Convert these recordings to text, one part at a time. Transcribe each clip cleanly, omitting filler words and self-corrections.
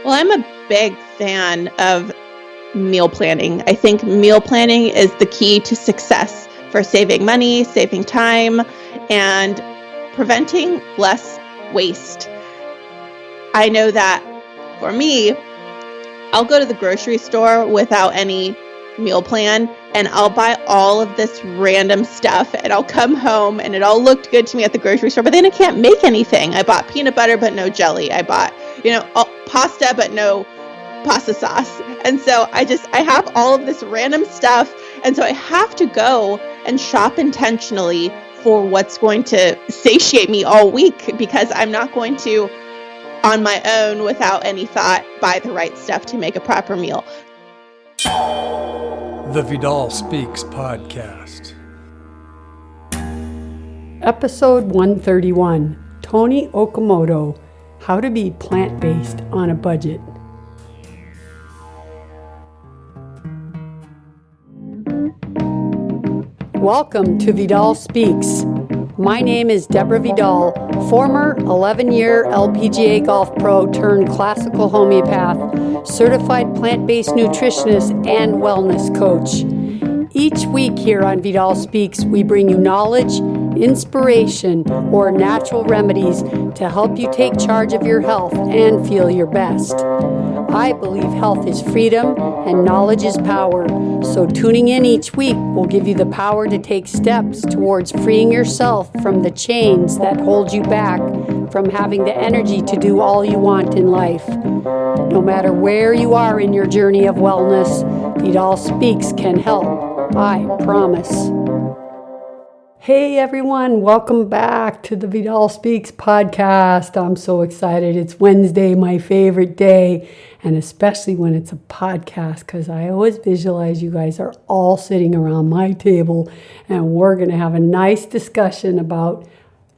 Well, I'm a big fan of meal planning. I think meal planning is the key to success for saving money, saving time, and preventing less waste. I know that for me, I'll go to the grocery store without any meal plan and I'll buy all of this random stuff and I'll come home and it all looked good to me at the grocery store, but then I can't make anything. I bought peanut butter but no jelly. I bought, pasta but no pasta sauce. And so I have all of this random stuff. And so I have to go and shop intentionally for what's going to satiate me all week, because I'm not going to, on my own, without any thought, buy the right stuff to make a proper meal. The Vidal Speaks podcast. Episode 131, Toni Okamoto, How to Be Plant-Based on a Budget. Welcome to Vidal Speaks. My name is Deborah Vidal, former 11-year LPGA golf pro turned classical homeopath, certified plant-based nutritionist, and wellness coach. Each week here on Vidal Speaks, we bring you knowledge, inspiration, or natural remedies to help you take charge of your health and feel your best. I believe health is freedom and knowledge is power. So tuning in each week will give you the power to take steps towards freeing yourself from the chains that hold you back from having the energy to do all you want in life. No matter where you are in your journey of wellness, Vidal Speaks can help. I promise. Hey everyone, welcome back to the Vidal Speaks podcast. I'm so excited. It's Wednesday, my favorite day, and especially when it's a podcast, because I always visualize you guys are all sitting around my table and we're going to have a nice discussion about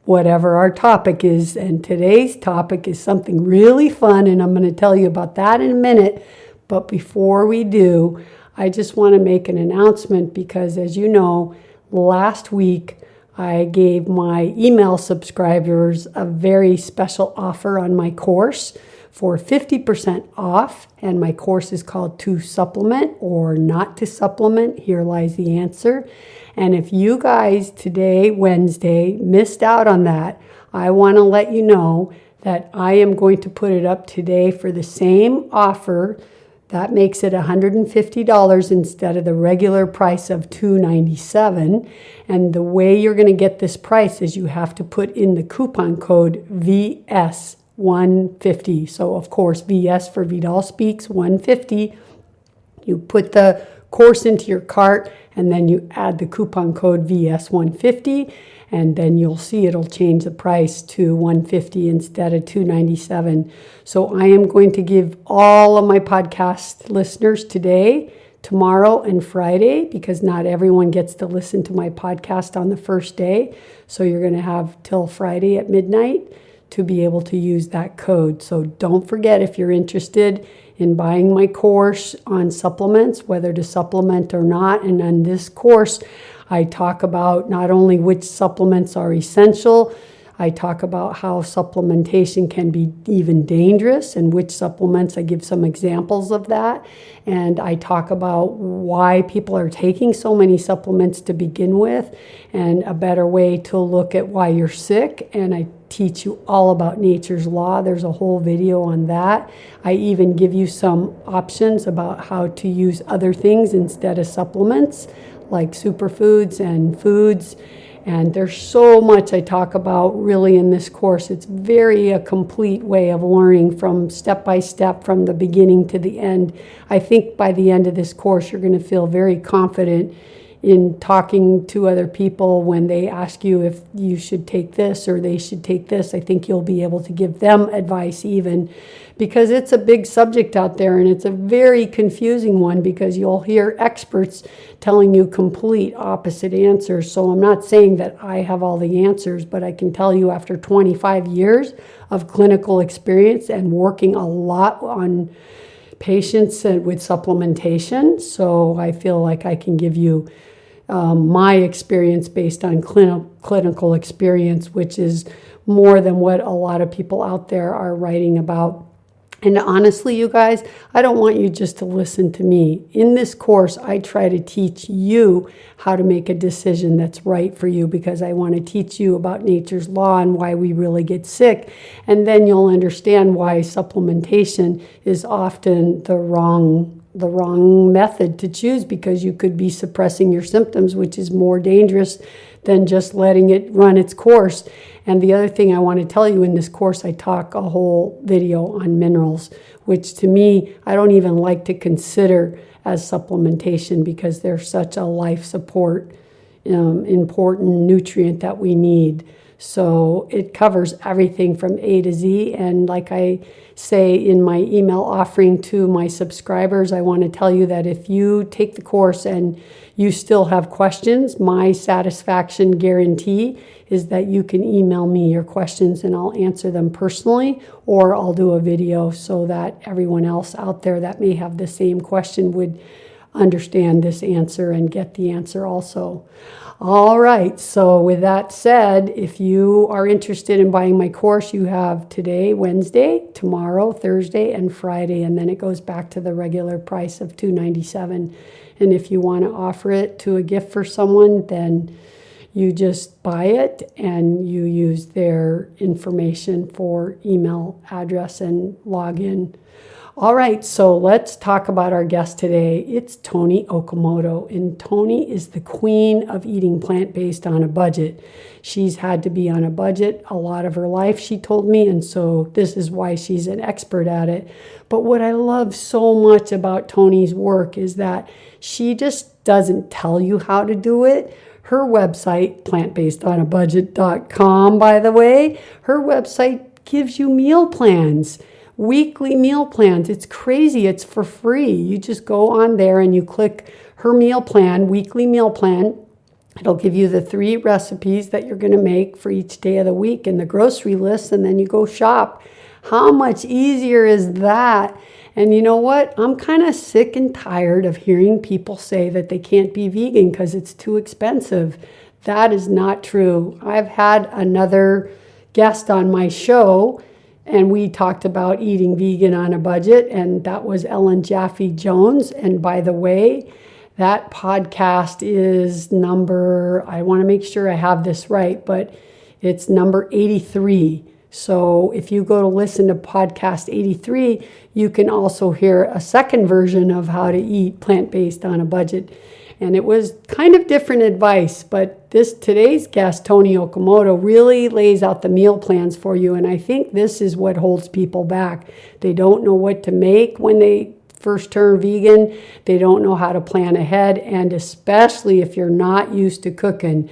whatever our topic is. And today's topic is something really fun, and I'm going to tell you about that in a minute. But before we do, I just want to make an announcement, because as you know, last week, I gave my email subscribers a very special offer on my course for 50% off. And my course is called To Supplement or Not to Supplement. Here lies the answer. And if you guys today, Wednesday, missed out on that, I want to let you know that I am going to put it up today for the same offer. That makes it $150 instead of the regular price of $297. And the way you're going to get this price is you have to put in the coupon code VS150. So, of course, VS for Vidal Speaks 150. You put the course into your cart, and then you add the coupon code VS150. And then you'll see it'll change the price to $150 instead of $297. So I am going to give all of my podcast listeners today, tomorrow, and Friday, because not everyone gets to listen to my podcast on the first day. So you're going to have till Friday at midnight to be able to use that code. So don't forget, if you're interested in buying my course on supplements, whether to supplement or not. And on this course, I talk about not only which supplements are essential, I talk about how supplementation can be even dangerous and which supplements. I give some examples of that. And I talk about why people are taking so many supplements to begin with, and a better way to look at why you're sick. And I teach you all about nature's law. There's a whole video on that. I even give you some options about how to use other things instead of supplements, like superfoods and foods. And there's so much I talk about really in this course. It's very a complete way of learning from step by step, from the beginning to the end. I think by the end of this course, you're going to feel very confident in talking to other people when they ask you if you should take this or they should take this. I think you'll be able to give them advice even, because it's a big subject out there, and it's a very confusing one, because you'll hear experts telling you complete opposite answers. So I'm not saying that I have all the answers, but I can tell you after 25 years of clinical experience and working a lot on patients with supplementation, so I feel like I can give you my experience based on clinical experience, which is more than what a lot of people out there are writing about. And honestly, you guys, I don't want you just to listen to me. In this course, I try to teach you how to make a decision that's right for you, because I want to teach you about nature's law and why we really get sick. And then you'll understand why supplementation is often the wrong method to choose, because you could be suppressing your symptoms, which is more dangerous than just letting it run its course. And the other thing I want to tell you, in this course, I talk a whole video on minerals, which to me, I don't even like to consider as supplementation, because they're such a life support, important nutrient that we need. So it covers everything from A to Z. And like I say in my email offering to my subscribers, I want to tell you that if you take the course and you still have questions, my satisfaction guarantee is that you can email me your questions and I'll answer them personally, or I'll do a video so that everyone else out there that may have the same question would understand this answer and get the answer also. All right, so with that said, if you are interested in buying my course, you have today, Wednesday, tomorrow, Thursday, and Friday, and then it goes back to the regular price of $297. And if you want to offer it to a gift for someone, then you just buy it and you use their information for email address and login. All right, so let's talk about our guest today. It's Toni Okamoto, and Toni is the queen of eating plant-based on a budget. She's had to be on a budget a lot of her life, she told me, and so this is why she's an expert at it. But what I love so much about Toni's work is that she just doesn't tell you how to do it. Her website, plantbasedonabudget.com, by the way, her website gives you meal plans. Weekly meal plans. It's crazy. It's for free. You just go on there and you click her meal plan, weekly meal plan. It'll give you the 3 recipes that you're going to make for each day of the week and the grocery list, and then you go shop. How much easier is that? And you know what? I'm kind of sick and tired of hearing people say that they can't be vegan because it's too expensive. That is not true. I've had another guest on my show, and we talked about eating vegan on a budget, and that was Ellen Jaffe Jones. And by the way, that podcast is I want to make sure I have this right, but it's number 83. So if you go to listen to podcast 83, you can also hear a second version of how to eat plant-based on a budget. And it was kind of different advice, but today's guest, Toni Okamoto, really lays out the meal plans for you. And I think this is what holds people back. They don't know what to make when they first turn vegan. They don't know how to plan ahead. And especially if you're not used to cooking,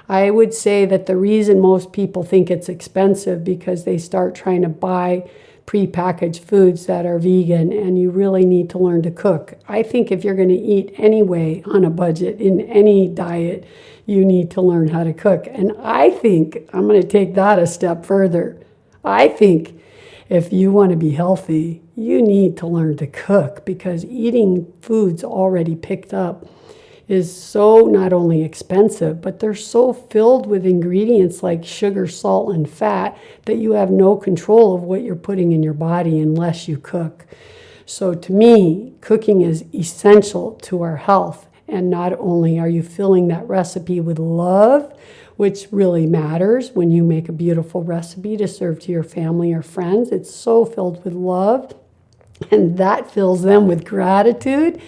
I would say that the reason most people think it's expensive because they start trying to buy prepackaged foods that are vegan, and you really need to learn to cook. I think if you're going to eat anyway on a budget in any diet, you need to learn how to cook. And I think I'm going to take that a step further. I think if you want to be healthy, you need to learn to cook, because eating foods already picked up is so not only expensive, but they're so filled with ingredients like sugar, salt, and fat that you have no control of what you're putting in your body unless you cook. So to me, cooking is essential to our health. And not only are you filling that recipe with love, which really matters when you make a beautiful recipe to serve to your family or friends, it's so filled with love, and that fills them with gratitude.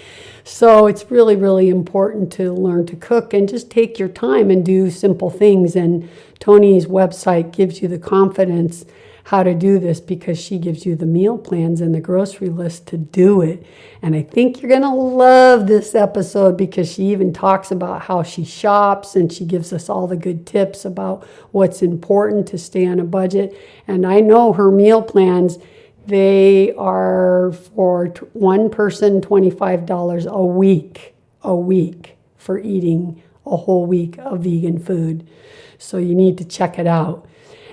So it's really, really important to learn to cook and just take your time and do simple things. And Toni's website gives you the confidence how to do this, because she gives you the meal plans and the grocery list to do it. And I think you're going to love this episode, because she even talks about how she shops, and she gives us all the good tips about what's important to stay on a budget. And I know her meal plans, they are for one person $25 a week for eating a whole week of vegan food. So you need to check it out.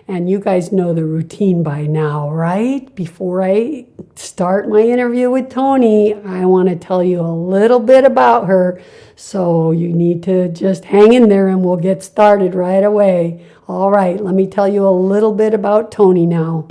And you guys know the routine by now, right? Before I start my interview with Toni, I want to tell you a little bit about her. So you need to just hang in there and we'll get started right away. All right, let me tell you a little bit about Toni now.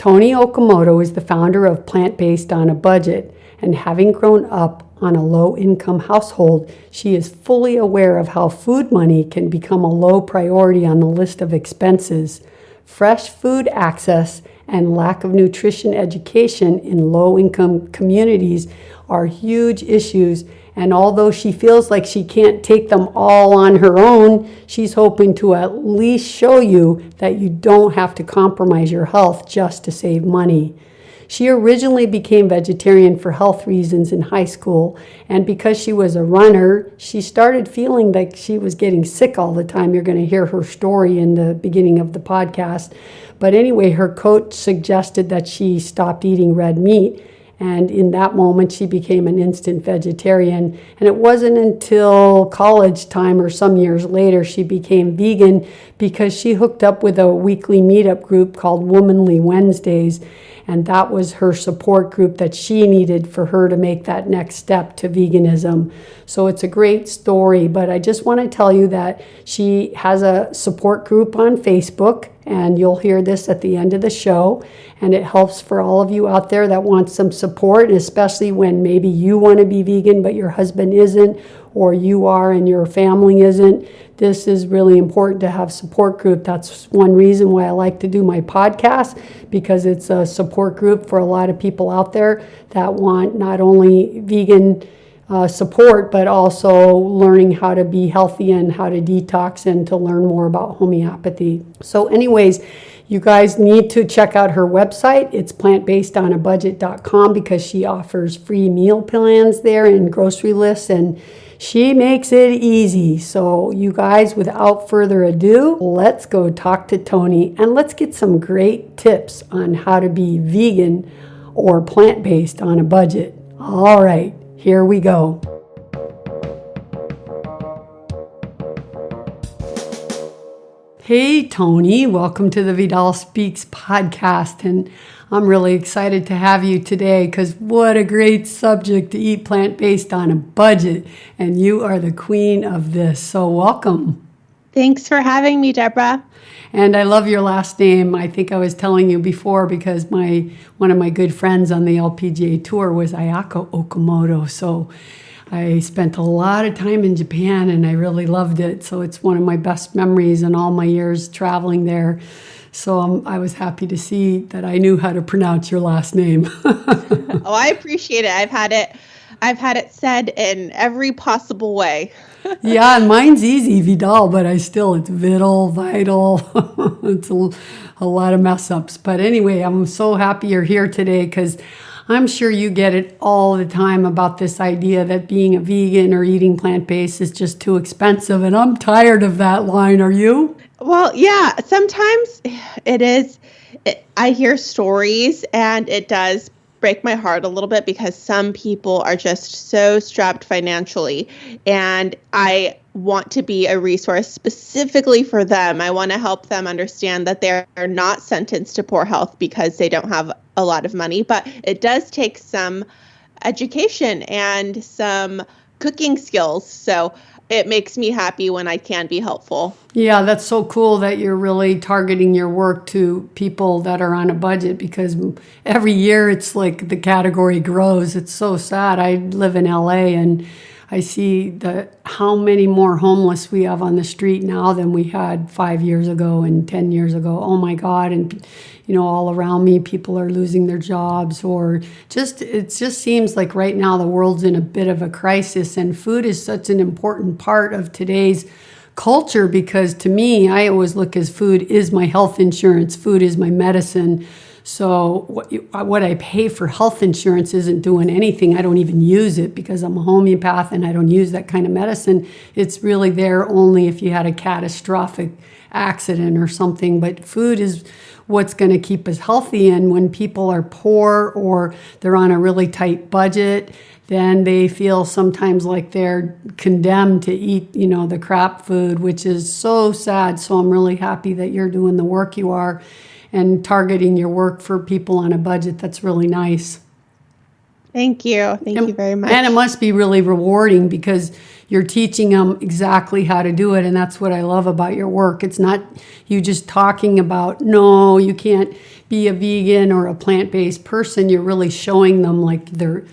Toni Okamoto is the founder of Plant-Based on a Budget, and having grown up on a low-income household, she is fully aware of how food money can become a low priority on the list of expenses. Fresh food access and lack of nutrition education in low-income communities are huge issues, and although she feels like she can't take them all on her own, she's hoping to at least show you that you don't have to compromise your health just to save money. She originally became vegetarian for health reasons in high school, and because she was a runner, she started feeling like she was getting sick all the time. You're going to hear her story in the beginning of the podcast. But anyway, her coach suggested that she stopped eating red meat, and in that moment, she became an instant vegetarian. And it wasn't until college time or some years later she became vegan because she hooked up with a weekly meetup group called Womanly Wednesdays. And that was her support group that she needed for her to make that next step to veganism. So it's a great story, but I just want to tell you that she has a support group on Facebook, and you'll hear this at the end of the show. And it helps for all of you out there that want some support, especially when maybe you want to be vegan, but your husband isn't, or you are and your family isn't. This is really important to have support group. That's one reason why I like to do my podcast, because it's a support group for a lot of people out there that want not only vegan support, but also learning how to be healthy and how to detox and to learn more about homeopathy. So anyways, you guys need to check out her website. It's plantbasedonabudget.com because she offers free meal plans there and grocery lists, and she makes it easy. So you guys, without further ado, let's go talk to Toni and let's get some great tips on how to be vegan or plant-based on a budget. All right, here we go. Hey, Toni, welcome to the Vidal Speaks podcast. And I'm really excited to have you today because what a great subject to eat plant-based on a budget. And you are the queen of this. So welcome. Thanks for having me, Deborah. And I love your last name. I think I was telling you before because one of my good friends on the LPGA tour was Ayako Okamoto. So I spent a lot of time in Japan and I really loved it. So it's one of my best memories in all my years traveling there. So I was happy to see that I knew how to pronounce your last name. Oh, I appreciate it. I've had it said in every possible way. Yeah, and mine's easy, Vidal, but it's Vidal, Vital. It's a lot of mess ups. But anyway, I'm so happy you're here today because I'm sure you get it all the time about this idea that being a vegan or eating plant-based is just too expensive. And I'm tired of that line. Are you? Well, yeah, sometimes it is. I hear stories and it does break my heart a little bit because some people are just so strapped financially, and I want to be a resource specifically for them. I want to help them understand that they're not sentenced to poor health because they don't have a lot of money, but it does take some education and some cooking skills. So it makes me happy when I can be helpful. Yeah, that's so cool that you're really targeting your work to people that are on a budget, because every year it's like the category grows. It's so sad. I live in LA and I see how many more homeless we have on the street now than we had 5 years ago and 10 years ago. Oh my God. And all around me, people are losing their jobs, or it just seems like right now the world's in a bit of a crisis, and food is such an important part of today's culture, because to me, I always look as food is my health insurance, food is my medicine. So what I pay for health insurance isn't doing anything. I don't even use it because I'm a homeopath and I don't use that kind of medicine. It's really there only if you had a catastrophic accident or something. But food is what's going to keep us healthy. And when people are poor or they're on a really tight budget, then they feel sometimes like they're condemned to eat, the crap food, which is so sad. So I'm really happy that you're doing the work you are and targeting your work for people on a budget. That's really nice. Thank you. Thank you very much. And it must be really rewarding because you're teaching them exactly how to do it. And that's what I love about your work. It's not you just talking about, no, you can't be a vegan or a plant-based person. You're really showing them like their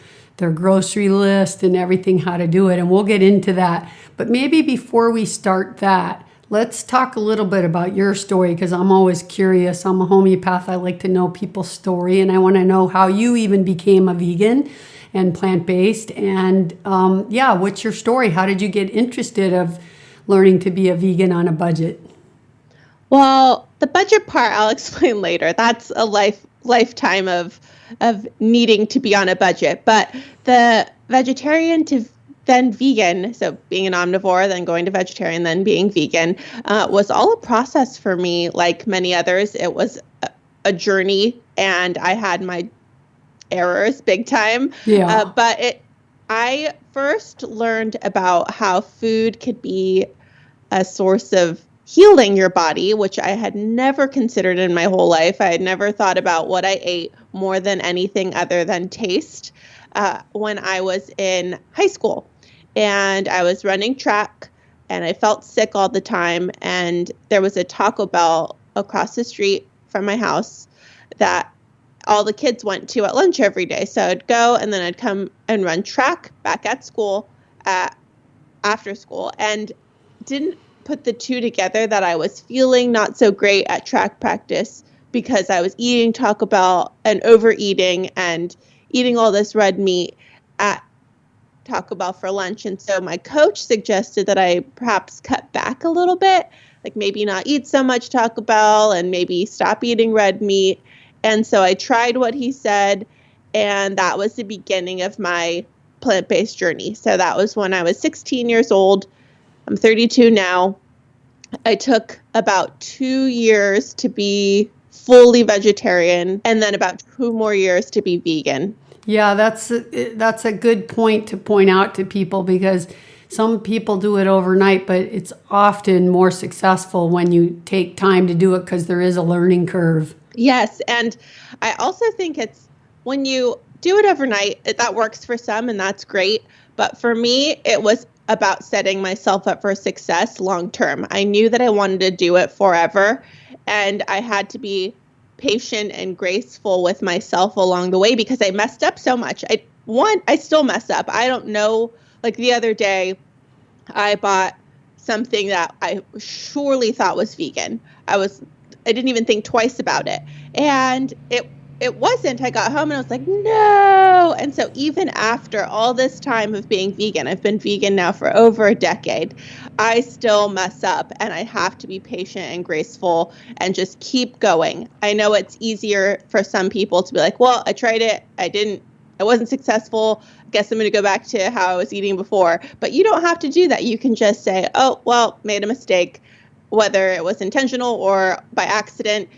grocery list and everything, how to do it. And we'll get into that. But maybe before we start that, let's talk a little bit about your story, because I'm always curious. I'm a homeopath. I like to know people's story, and I want to know how you even became a vegan and plant-based. And what's your story? How did you get interested of learning to be a vegan on a budget? Well, the budget part I'll explain later. That's a lifetime of needing to be on a budget. But the vegetarian to then vegan, so being an omnivore, then going to vegetarian, then being vegan, was all a process for me. Like many others, it was a journey, and I had my errors big time. Yeah. But I first learned about how food could be a source of healing your body, which I had never considered in my whole life. I had never thought about what I ate more than anything other than taste when I was in high school. And I was running track, and I felt sick all the time. And there was a Taco Bell across the street from my house that all the kids went to at lunch every day. So I'd go, and then I'd come and run track back at school after school, and didn't put the two together that I was feeling not so great at track practice because I was eating Taco Bell and overeating and eating all this red meat at Taco Bell for lunch. And so my coach suggested that I perhaps cut back a little bit, like maybe not eat so much Taco Bell and maybe stop eating red meat. And so I tried what he said, and that was the beginning of my plant-based journey. So that was when I was 16 years old. I'm 32 now. I took about 2 years to be fully vegetarian, and then about 2 more years to be vegan. Yeah, that's a good point to point out to people, because some people do it overnight, but it's often more successful when you take time to do it, because there is a learning curve. Yes, and I also think it's when you do it overnight, that works for some, and that's great. But for me, it was about setting myself up for success long term. I knew that I wanted to do it forever, and I had to be patient and graceful with myself along the way, because I messed up so much. I still mess up. I don't know, like the other day, I bought something that I surely thought was vegan. I didn't even think twice about it. And it wasn't. I got home and I was like, no. And so even after all this time of being vegan, I've been vegan now for over a decade, I still mess up, and I have to be patient and graceful and just keep going. I know it's easier for some people to be like, well, I tried it. I wasn't successful. I guess I'm going to go back to how I was eating before. But you don't have to do that. You can just say, oh, well, made a mistake, whether it was intentional or by accident.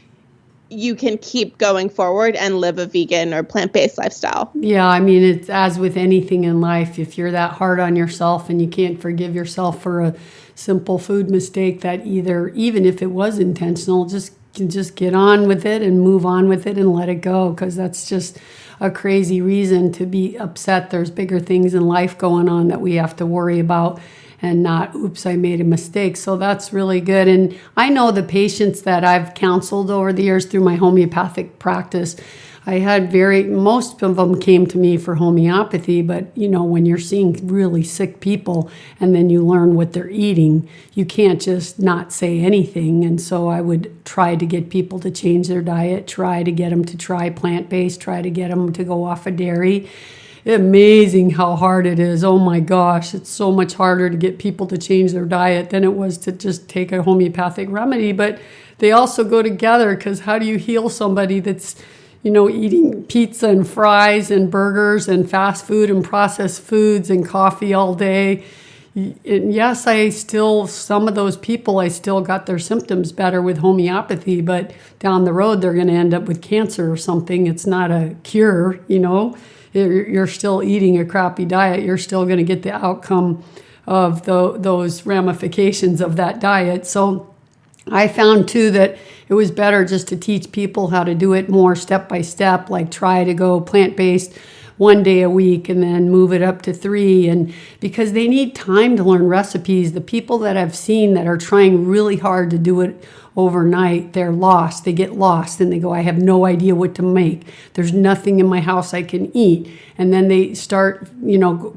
You can keep going forward and live a vegan or plant-based lifestyle. Yeah, I mean, it's as with anything in life. If you're that hard on yourself and you can't forgive yourself for a simple food mistake, that even if it was intentional, just get on with it and move on with it and let it go, because that's just a crazy reason to be upset. There's bigger things in life going on that we have to worry about, and not, oops, I made a mistake. So that's really good. And I know the patients that I've counseled over the years through my homeopathic practice, I had most of them came to me for homeopathy, but when you're seeing really sick people and then you learn what they're eating, you can't just not say anything. And so I would try to get people to change their diet, try to get them to try plant-based, try to get them to go off of dairy. Amazing how hard it is. Oh my gosh, it's so much harder to get people to change their diet than it was to just take a homeopathic remedy. But they also go together, because how do you heal somebody that's, eating pizza and fries and burgers and fast food and processed foods and coffee all day? And yes, some of those people, I still got their symptoms better with homeopathy, but down the road, they're going to end up with cancer or something. It's not a cure, You're still eating a crappy diet. You're still going to get the outcome of those ramifications of that diet. So I found, too, that it was better just to teach people how to do it more step by step, like try to go plant-based 1 day a week and then move it up to 3. And because they need time to learn recipes, the people that I've seen that are trying really hard to do it overnight, they're lost. They get lost and they go, I have no idea what to make. There's nothing in my house I can eat. And then they start,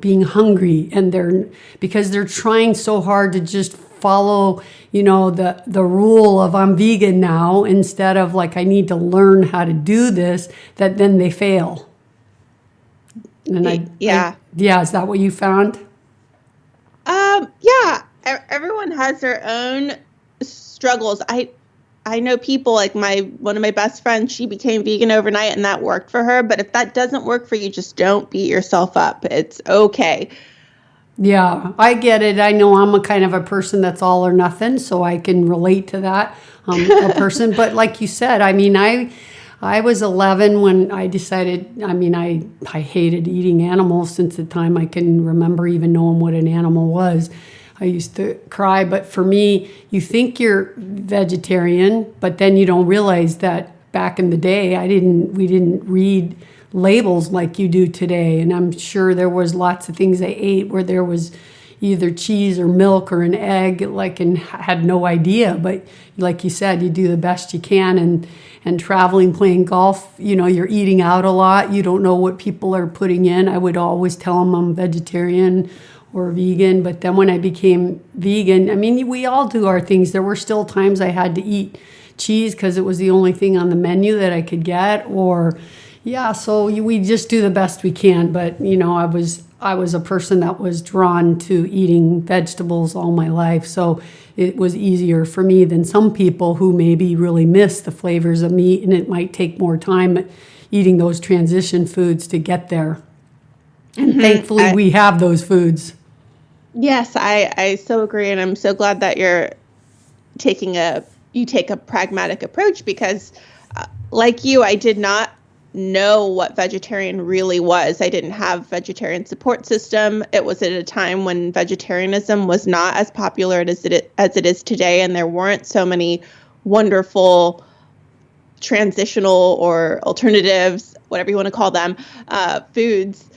being hungry, and because they're trying so hard to just follow, the rule of I'm vegan now, instead of like, I need to learn how to do this, that then they fail. And is that what you found? Yeah, everyone has their own struggles. I know people like one of my best friends, she became vegan overnight and that worked for her. But if that doesn't work for you, just don't beat yourself up. It's okay. Yeah, I get it. I know I'm a kind of a person that's all or nothing, so I can relate to that a person. But like you said, I was 11 when I decided, I hated eating animals since the time I can remember even knowing what an animal was. I used to cry, but for me, you think you're vegetarian, but then you don't realize that back in the day, we didn't read labels like you do today. And I'm sure there was lots of things I ate where there was either cheese or milk or an egg, and had no idea. But like you said, you do the best you can, and traveling, playing golf, you're eating out a lot. You don't know what people are putting in. I would always tell them I'm vegetarian or vegan. But then when I became vegan, we all do our things. There were still times I had to eat cheese because it was the only thing on the menu that I could get, so we just do the best we can. But, I was a person that was drawn to eating vegetables all my life. So it was easier for me than some people who maybe really miss the flavors of meat, and it might take more time eating those transition foods to get there. And thankfully we have those foods. Yes, I so agree. And I'm so glad that you take a pragmatic approach, because like you, I did not know what vegetarian really was. I didn't have vegetarian support system. It was at a time when vegetarianism was not as popular as it is today, and there weren't so many wonderful transitional or alternatives, whatever you want to call them, foods.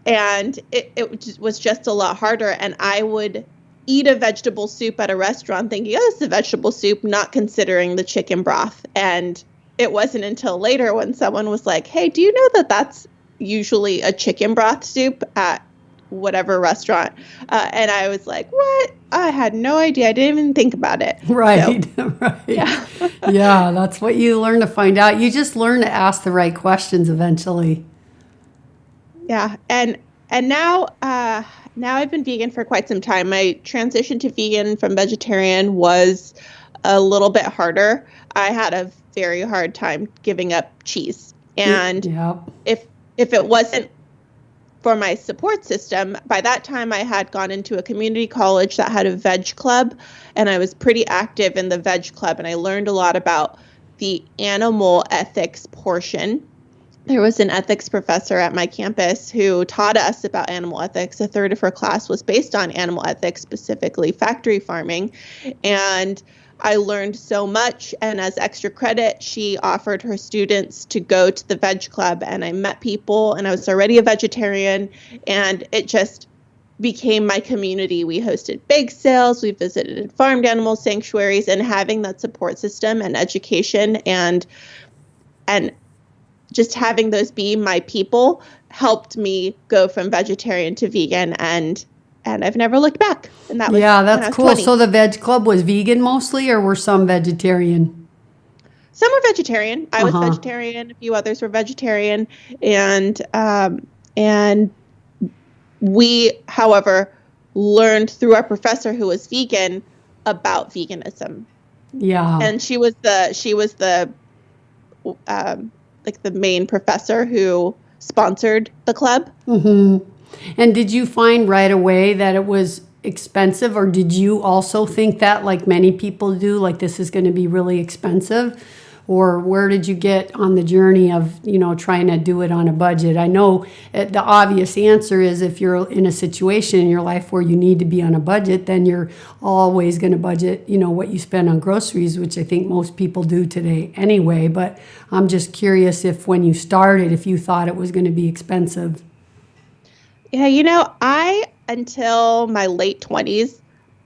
And it was just a lot harder. And I would eat a vegetable soup at a restaurant thinking, oh, it's a vegetable soup, not considering the chicken broth. And it wasn't until later when someone was like, hey, do you know that that's usually a chicken broth soup at whatever restaurant? And I was like, what? I had no idea. I didn't even think about it. Right. So, right. Yeah, that's what you learn to find out. You just learn to ask the right questions eventually. Yeah. And now I've been vegan for quite some time. My transition to vegan from vegetarian was a little bit harder. I had a very hard time giving up cheese. And if it wasn't for my support system, by that time I had gone into a community college that had a veg club, and I was pretty active in the veg club, and I learned a lot about the animal ethics portion. There was an ethics professor at my campus who taught us about animal ethics. A third of her class was based on animal ethics, specifically factory farming. And I learned so much. And as extra credit, she offered her students to go to the veg club. And I met people, and I was already a vegetarian. And it just became my community. We hosted bake sales. We visited farmed animal sanctuaries, and having that support system and education and just having those be my people helped me go from vegetarian to vegan, and I've never looked back. And that was that's cool. 20. So the veg club was vegan mostly, or were some vegetarian? Some were vegetarian. I was vegetarian. A few others were vegetarian, and we, however, learned through our professor who was vegan about veganism. Yeah, and she was the like the main professor who sponsored the club. Mm-hmm. And did you find right away that it was expensive, or did you also think that, like many people do, like this is going to be really expensive? or where did you get on the journey of, trying to do it on a budget? I know the obvious answer is if you're in a situation in your life where you need to be on a budget, then you're always going to budget, what you spend on groceries, which I think most people do today anyway. But I'm just curious if when you started, if you thought it was going to be expensive. Yeah, until my late 20s,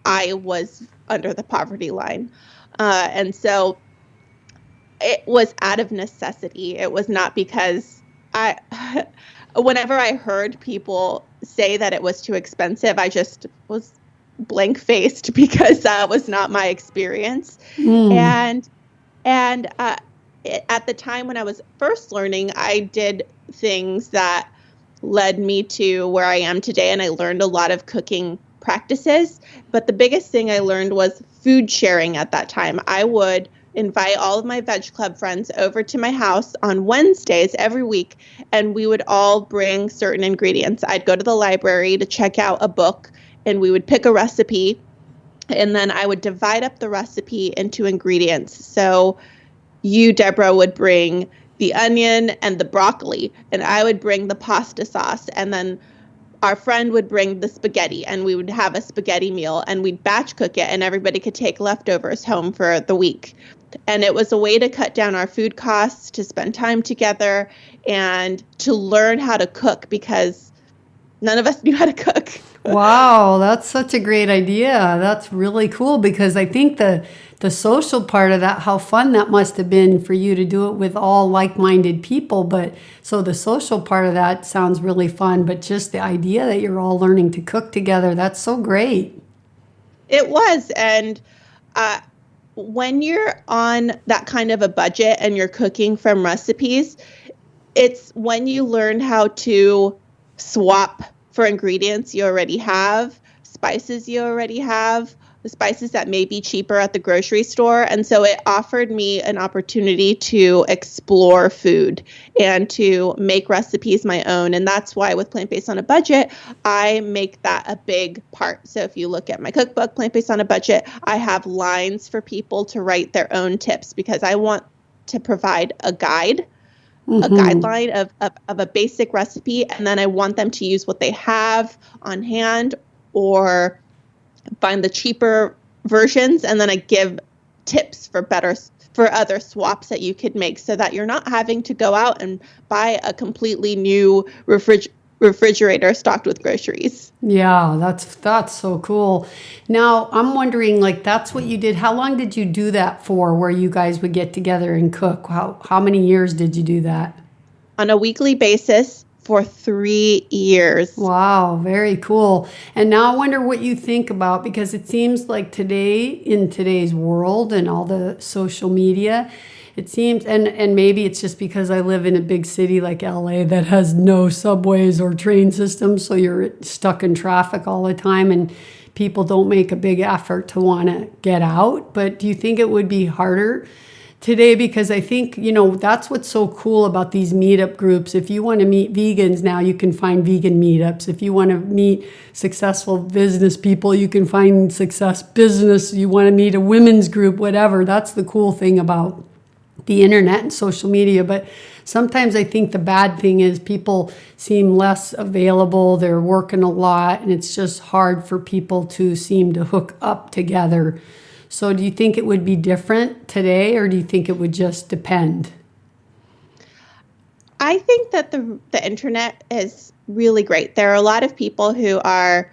I was under the poverty line. And so it was out of necessity. It was not because whenever I heard people say that it was too expensive, I just was blank faced because that was not my experience. And at the time when I was first learning, I did things that led me to where I am today. And I learned a lot of cooking practices. But the biggest thing I learned was food sharing at that time. I would invite all of my Veg Club friends over to my house on Wednesdays every week, and we would all bring certain ingredients. I'd go to the library to check out a book, and we would pick a recipe, and then I would divide up the recipe into ingredients. So you, Deborah, would bring the onion and the broccoli, and I would bring the pasta sauce, and then our friend would bring the spaghetti, and we would have a spaghetti meal, and we'd batch cook it, and everybody could take leftovers home for the week. And it was a way to cut down our food costs, to spend time together, and to learn how to cook, because none of us knew how to cook. Wow, that's such a great idea. That's really cool, because I think the social part of that, how fun that must have been for you to do it with all like-minded people. But so the social part of that sounds really fun, but just the idea that you're all learning to cook together, that's so great. It was. And when you're on that kind of a budget and you're cooking from recipes, it's when you learn how to swap for ingredients you already have, spices you already have, the spices that may be cheaper at the grocery store. And so it offered me an opportunity to explore food and to make recipes my own. And that's why with Plant-Based on a Budget, I make that a big part. So if you look at my cookbook, Plant-Based on a Budget, I have lines for people to write their own tips, because I want to provide a guide, a guideline of a basic recipe, and then I want them to use what they have on hand or find the cheaper versions, and then I give tips for other swaps that you could make, so that you're not having to go out and buy a completely new refrigerator stocked with groceries. Yeah, that's so cool. Now, I'm wondering, that's what you did. How long did you do that for, where you guys would get together and cook? How many years did you do that? On a weekly basis for 3 years. Wow, very cool. And now I wonder what you think about, because it seems like today, in today's world and all the social media, it seems, and maybe it's just because I live in a big city like LA that has no subways or train systems, so you're stuck in traffic all the time, and people don't make a big effort to want to get out. But do you think it would be harder today? Because I think, that's what's so cool about these meetup groups. If you want to meet vegans now, you can find vegan meetups. If you want to meet successful business people, you can find success business. You want to meet a women's group, whatever. That's the cool thing about the internet and social media. But sometimes I think the bad thing is people seem less available. They're working a lot, and it's just hard for people to seem to hook up together. So do you think it would be different today, or do you think it would just depend? I think that the internet is really great. There are a lot of people who are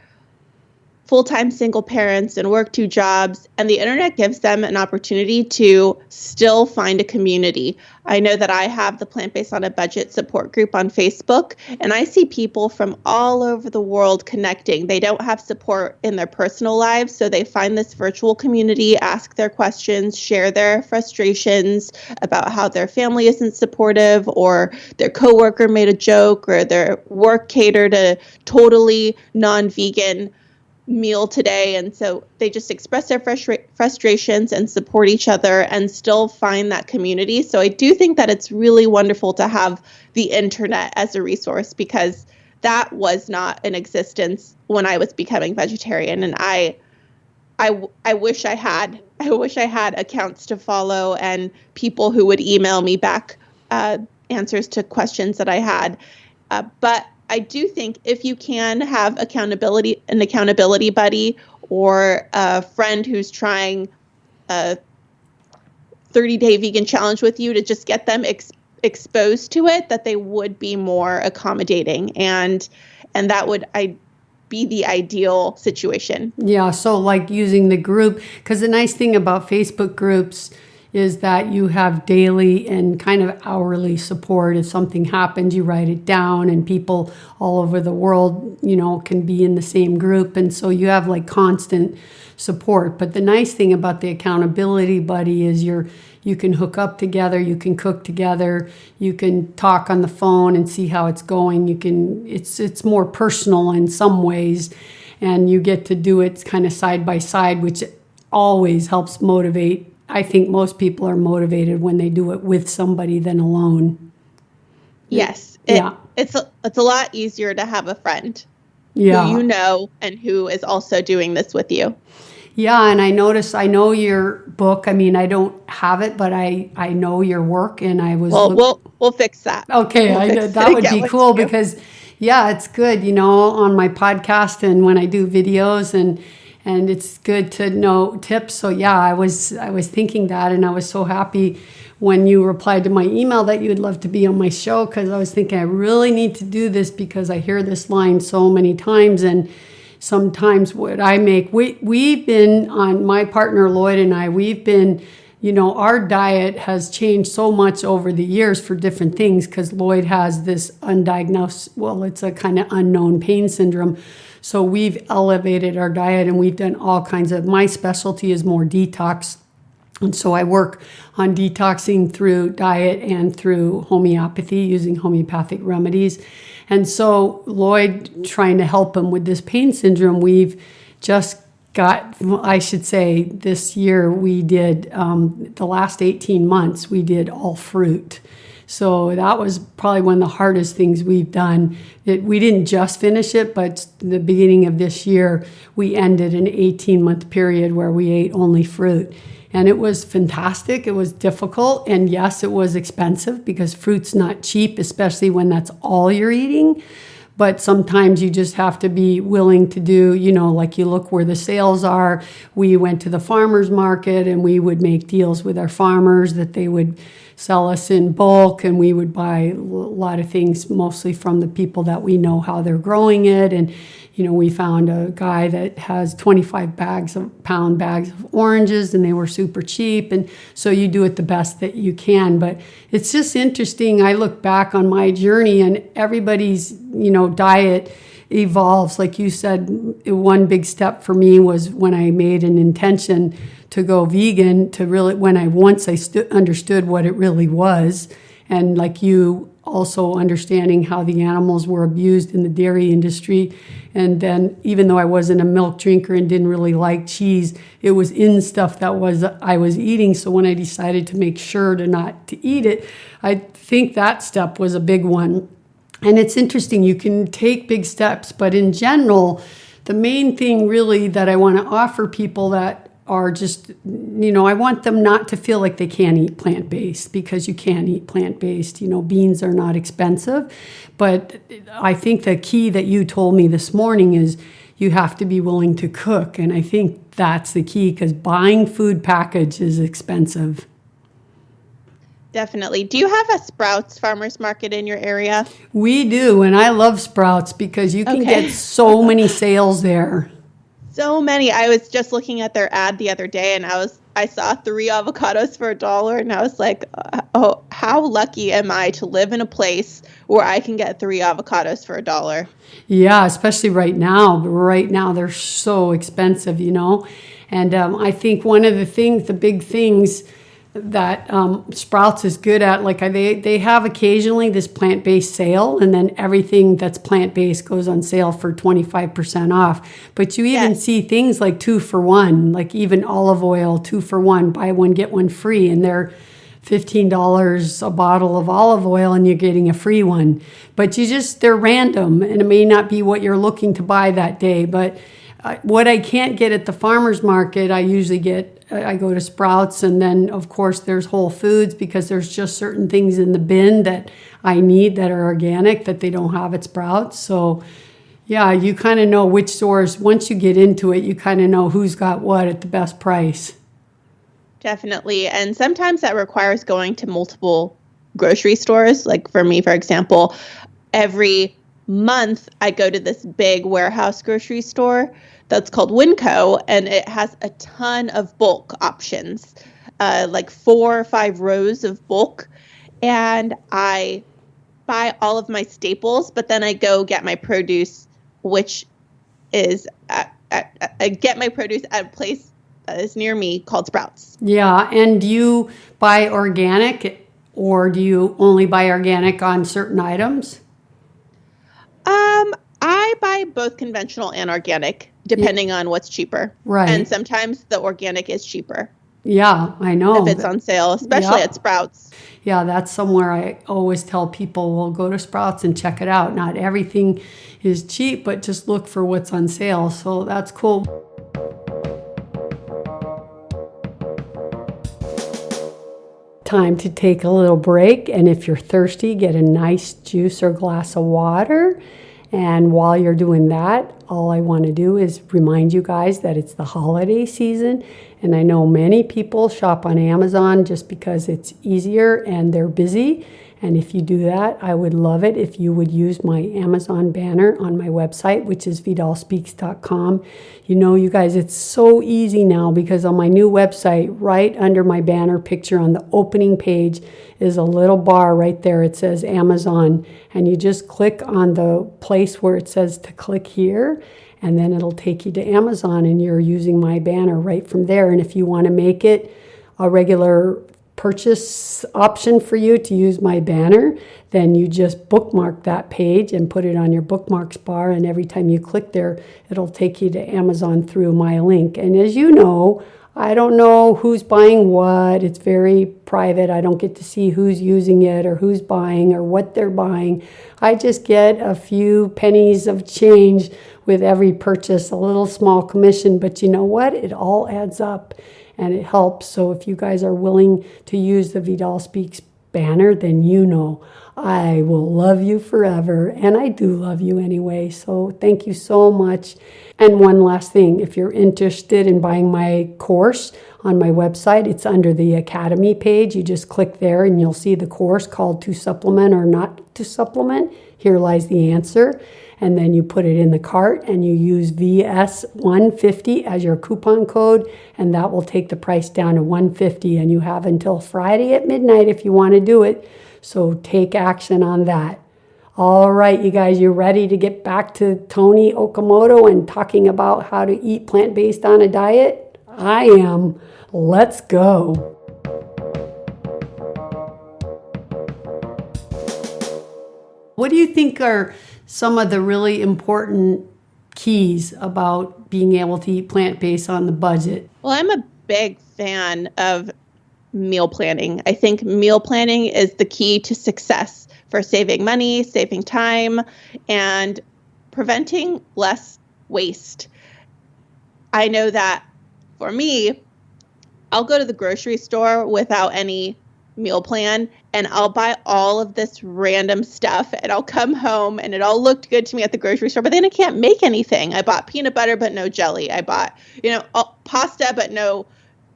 full-time single parents and work 2 jobs, and the internet gives them an opportunity to still find a community. I know that I have the Plant-Based on a Budget support group on Facebook, and I see people from all over the world connecting. They don't have support in their personal lives, so they find this virtual community, ask their questions, share their frustrations about how their family isn't supportive, or their coworker made a joke, or their work catered a totally non-vegan meal today. And so they just express their frustrations and support each other and still find that community. So I do think that it's really wonderful to have the internet as a resource, because that was not in existence when I was becoming vegetarian. And I I wish I had. I wish I had accounts to follow and people who would email me back answers to questions that I had. But I do think if you can have an accountability buddy or a friend who's trying a 30-day vegan challenge with you, to just get them exposed to it, that they would be more accommodating, and that would be the ideal situation. Yeah, so like using the group, because the nice thing about Facebook groups is that you have daily and kind of hourly support. If something happens, you write it down, and people all over the world, can be in the same group. And so you have like constant support. But the nice thing about the accountability buddy is you can hook up together, you can cook together, you can talk on the phone and see how it's going. It's more personal in some ways, and you get to do it kind of side by side, which always helps motivate. I think most people are motivated when they do it with somebody than alone. Yes. It's a lot easier to have a friend who you know and who is also doing this with you. Yeah, and I know your book. I mean, I don't have it, but I know your work, and I was... Well, we'll fix that. Okay, that would be cool because, it's good, on my podcast and when I do videos, and it's good to know tips. So I was thinking that, and I was so happy when you replied to my email that you would love to be on my show, because I was thinking I really need to do this because I hear this line so many times, and sometimes what I make, we've been on, my partner Lloyd and I, we've been, our diet has changed so much over the years for different things, because Lloyd has this undiagnosed, it's a kind of unknown pain syndrome. So we've elevated our diet, and we've done all kinds of, my specialty is more detox. And so I work on detoxing through diet and through homeopathy, using homeopathic remedies. And so Lloyd, trying to help him with this pain syndrome, we've just got, I should say, this year we did, the last 18 months, we did all fruit. So that was probably one of the hardest things we've done. We didn't just finish it, but the beginning of this year, we ended an 18-month period where we ate only fruit. And it was fantastic. It was difficult. And yes, it was expensive because fruit's not cheap, especially when that's all you're eating. But sometimes you just have to be willing to do, like you look where the sales are. We went to the farmer's market, and we would make deals with our farmers that they would sell us in bulk, and we would buy a lot of things mostly from the people that we know how they're growing it. And we found a guy that has 25 pound bags of oranges, and they were super cheap. And so you do it the best that you can. But it's just interesting. I look back on my journey, and everybody's, diet evolves. Like you said, one big step for me was when I made an intention to go vegan, to really, when I understood what it really was. And like you, also understanding how the animals were abused in the dairy industry. And then even though I wasn't a milk drinker and didn't really like cheese, it was in stuff that I was eating. So when I decided to make sure not to eat it, I think that step was a big one. And it's interesting, you can take big steps, but in general, the main thing really that I want to offer people that are just, I want them not to feel like they can't eat plant-based, because you can eat plant-based. Beans are not expensive. But I think the key that you told me this morning is you have to be willing to cook. And I think that's the key, because buying food packaged is expensive. Definitely. Do you have a Sprouts farmers market in your area? We do. And I love Sprouts because you can get so many sales there. So many. I was just looking at their ad the other day, and I saw 3 avocados for $1, and I was like, oh, how lucky am I to live in a place where I can get 3 avocados for $1? Yeah, especially right now. But right now they're so expensive, And I think one of the big things that Sprouts is good at, like they have occasionally this plant-based sale, and then everything that's plant-based goes on sale for 25% off. But you even see things like 2 for 1, like even olive oil, 2 for 1, buy one, get one free. And they're $15 a bottle of olive oil, and you're getting a free one. But they're random, and it may not be what you're looking to buy that day. But What I can't get at the farmer's market, I go to Sprouts, and then of course there's Whole Foods, because there's just certain things in the bin that I need that are organic that they don't have at Sprouts. So yeah, you kind of know which stores, once you get into it, you kind of know who's got what at the best price. Definitely. And sometimes that requires going to multiple grocery stores. Like for me, for example, every month I go to this big warehouse grocery store that's called Winco, and it has a ton of bulk options, like 4 or 5 rows of bulk. And I buy all of my staples, but then I go get my produce, which is I get my produce at a place that is near me called Sprouts. Yeah, and do you buy organic, or do you only buy organic on certain items? I buy both conventional and organic, depending on what's cheaper. Right. And sometimes the organic is cheaper. Yeah, I know. If it's on sale, especially at Sprouts. Yeah, that's somewhere I always tell people, well, go to Sprouts and check it out. Not everything is cheap, but just look for what's on sale. So that's cool. Time to take a little break, and if you're thirsty, get a nice juice or glass of water. And while you're doing that, all I want to do is remind you guys that it's the holiday season, and I know many people shop on Amazon just because it's easier and they're busy. And if you do that, I would love it if you would use my Amazon banner on my website, which is vidalspeaks.com. You know, you guys, it's so easy now, because on my new website, right under my banner picture on the opening page is a little bar right there. It says Amazon, and you just click on the place where it says to click here, and then it'll take you to Amazon, and you're using my banner right from there. And if you want to make it a regular purchase option for you to use my banner, then you just bookmark that page and put it on your bookmarks bar, and every time you click there, it'll take you to Amazon through my link. And as you know, I don't know who's buying what. It's very private. I don't get to see who's using it or who's buying or what they're buying. I just get a few pennies of change with every purchase, a little small commission, but you know what? It all adds up. And it helps. So if you guys are willing to use the Vidal Speaks banner, then you know I will love you forever. And I do love you anyway. So thank you so much. And one last thing, if you're interested in buying my course on my website, it's under the Academy page. You just click there and you'll see the course called To Supplement or Not to Supplement. Here lies the answer. And then you put it in the cart and you use VS150 as your coupon code, and that will take the price down to $150. And you have until Friday at midnight if you want to do it. So take action on that. All right, you guys, you ready to get back to Toni Okamoto and talking about how to eat plant-based on a diet? I am. Let's go. What do you think are some of the really important keys about being able to eat plant-based on the budget? Well, I'm a big fan of meal planning. I think meal planning is the key to success for saving money, saving time, and preventing less waste. I know that for me, I'll go to the grocery store without any meal plan, and I'll buy all of this random stuff, and I'll come home and it all looked good to me at the grocery store, but then I can't make anything. I bought peanut butter but no jelly. I bought, pasta but no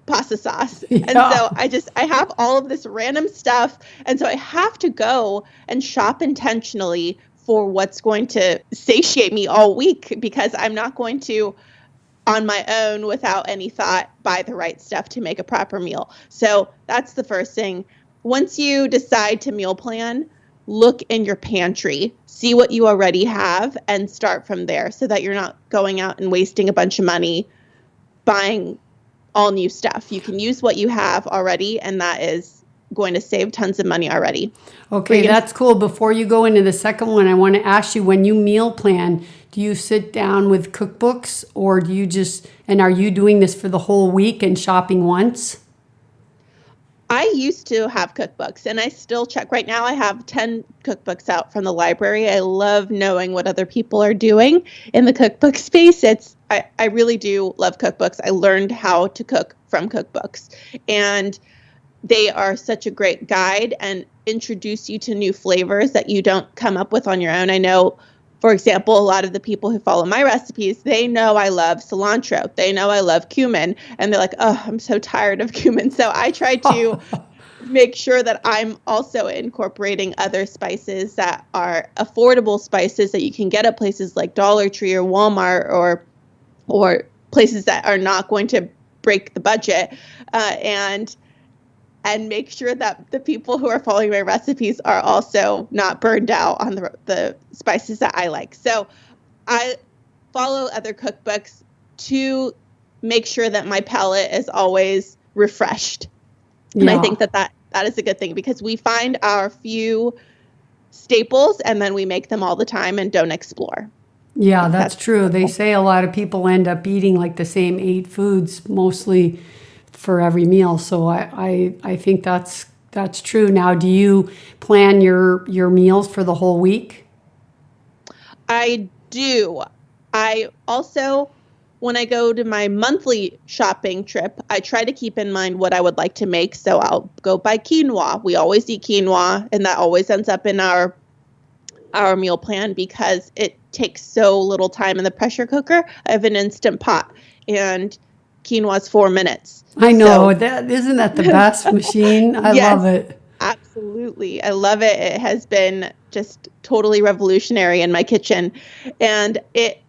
pasta sauce. Yeah. And so I have all of this random stuff, and so I have to go and shop intentionally for what's going to satiate me all week, because I'm not going to on my own without any thought buy the right stuff to make a proper meal. So that's the first thing. Once you decide to meal plan, look in your pantry, see what you already have, and start from there so that you're not going out and wasting a bunch of money buying all new stuff. You can use what you have already, and that is going to save tons of money already. Okay, that's cool. Before you go into the second one, I want to ask you, when you meal plan, do you sit down with cookbooks, or do you are you doing this for the whole week and shopping once? I used to have cookbooks, and I still check. Right now I have 10 cookbooks out from the library. I love knowing what other people are doing in the cookbook space. It's I really do love cookbooks. I learned how to cook from cookbooks, and they are such a great guide and introduce you to new flavors that you don't come up with on your own. I know, for example, a lot of the people who follow my recipes, they know I love cilantro. They know I love cumin, and they're like, oh, I'm so tired of cumin. So I try to make sure that I'm also incorporating other spices that are affordable spices that you can get at places like Dollar Tree or Walmart or places that are not going to break the budget, and make sure that the people who are following my recipes are also not burned out on the spices that I like. So I follow other cookbooks to make sure that my palate is always refreshed. And I think that is a good thing, because we find our few staples and then we make them all the time and don't explore. Yeah, that's true. They say a lot of people end up eating like the same 8 foods mostly for every meal. So I think that's true. Now, do you plan your meals for the whole week? I do. I also, when I go to my monthly shopping trip, I try to keep in mind what I would like to make. So I'll go buy quinoa. We always eat quinoa, and that always ends up in our meal plan because it takes so little time in the pressure cooker. I have an Instant Pot, and quinoa is 4 minutes. I know. Isn't that the best machine? I love it. Absolutely. I love it. It has been just totally revolutionary in my kitchen. And it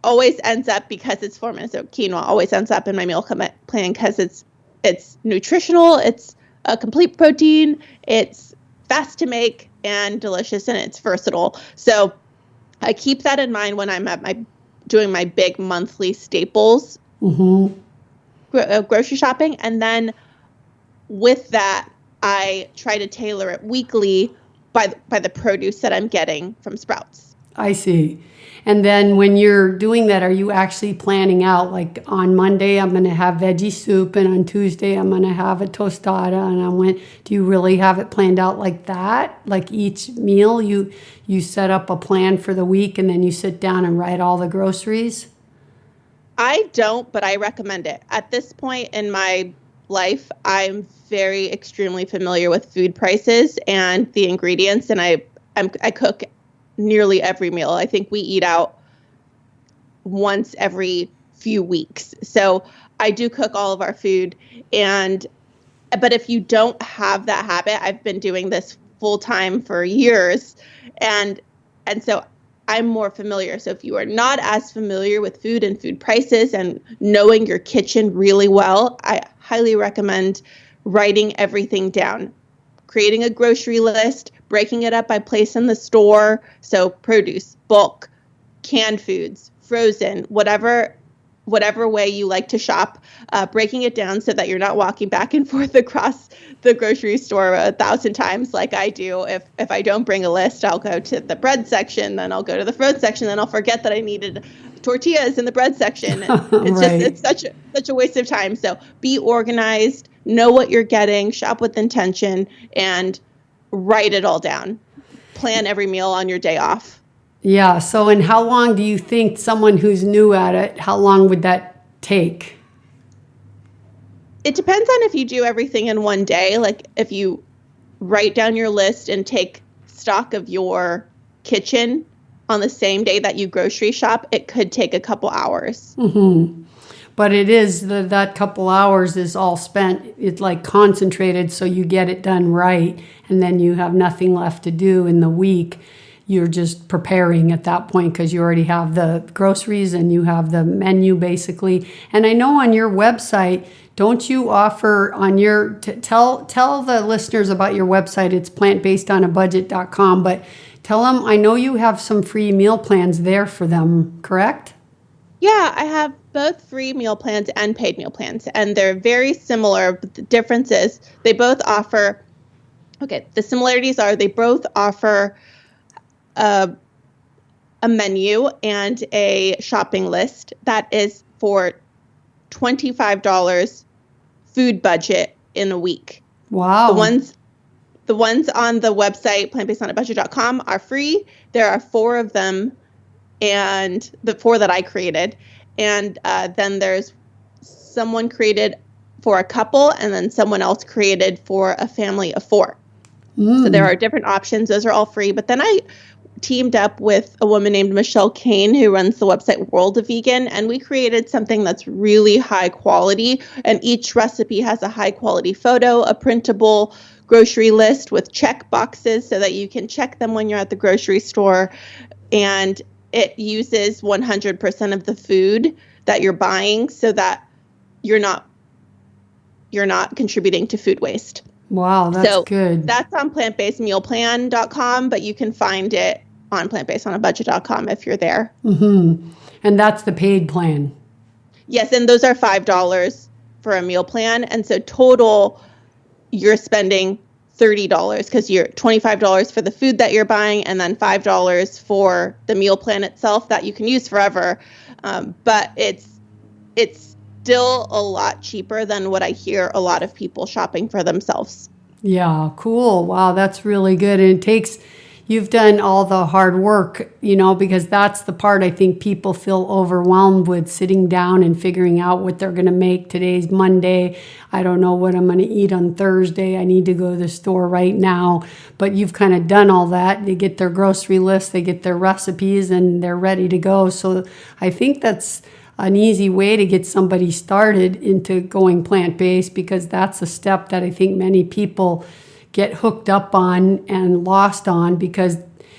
always ends up, because it's 4 minutes, so quinoa always ends up in my meal plan because it's nutritional, it's a complete protein, it's fast to make and delicious, and it's versatile. So I keep that in mind when I'm doing my big monthly staples grocery shopping. And then with that, I try to tailor it weekly by the produce that I'm getting from Sprouts. I see. And then when you're doing that, are you actually planning out, like on Monday, I'm going to have veggie soup, and on Tuesday, I'm going to have a tostada, and do you really have it planned out like that? Like each meal, you set up a plan for the week, and then you sit down and write all the groceries? I don't, but I recommend it. At this point in my life, I'm extremely familiar with food prices and the ingredients, and I cook nearly every meal. I think we eat out once every few weeks. So I do cook all of our food. But if you don't have that habit, I've been doing this full time for years. And so I'm more familiar. So if you are not as familiar with food and food prices and knowing your kitchen really well, I highly recommend writing everything down, creating a grocery list, breaking it up by place in the store. So produce, bulk, canned foods, frozen, whatever way you like to shop, breaking it down so that you're not walking back and forth across the grocery store 1,000 times like I do. If I don't bring a list, I'll go to the bread section, then I'll go to the frozen section, then I'll forget that I needed tortillas in the bread section. It's such a waste of time. So be organized, know what you're getting, shop with intention, and write it all down. Plan every meal on your day off. Yeah. So, and how long do you think someone who's new at it, how long would that take? It depends on if you do everything in one day. Like if you write down your list and take stock of your kitchen on the same day that you grocery shop, it could take a couple hours. Mm-hmm. But it is that couple hours is all spent. It's like concentrated, so you get it done right, and then you have nothing left to do in the week. You're just preparing at that point because you already have the groceries and you have the menu basically. And I know on your website, don't you offer on your tell the listeners about your website? It's plantbasedonabudget.com, but tell them, I know you have some free meal plans there for them, correct? Yeah, I have both free meal plans and paid meal plans, and they're very similar, but the difference is they both offer, the similarities are they both offer a menu and a shopping list that is for $25 food budget in a week. Wow. The ones on the website, plantbasedonabudget.com, are free. There are 4 of them, and the 4 that I created. And then there's someone created for a couple, and then someone else created for a family of 4. So there are different options. Those are all free. But then I teamed up with a woman named Michelle Kane, who runs the website World of Vegan, and we created something that's really high quality. And each recipe has a high quality photo, a printable grocery list with check boxes so that you can check them when you're at the grocery store. And it uses 100% of the food that you're buying so that you're not contributing to food waste. Wow, that's good. That's on plantbasedmealplan.com, but you can find it on plantbasedonabudget.com if you're there. Mm-hmm. And that's the paid plan. Yes, and those are $5 for a meal plan. And so total, you're spending $30 because you're $25 for the food that you're buying and then $5 for the meal plan itself that you can use forever. But it's still a lot cheaper than what I hear a lot of people shopping for themselves. Yeah, cool. Wow, that's really good. And you've done all the hard work, because that's the part I think people feel overwhelmed with, sitting down and figuring out what they're going to make. Today's Monday. I don't know what I'm going to eat on Thursday. I need to go to the store right now. But you've kind of done all that. They get their grocery list, they get their recipes, and they're ready to go. So I think that's an easy way to get somebody started into going plant-based, because that's a step that I think many people get hooked up on and lost on, because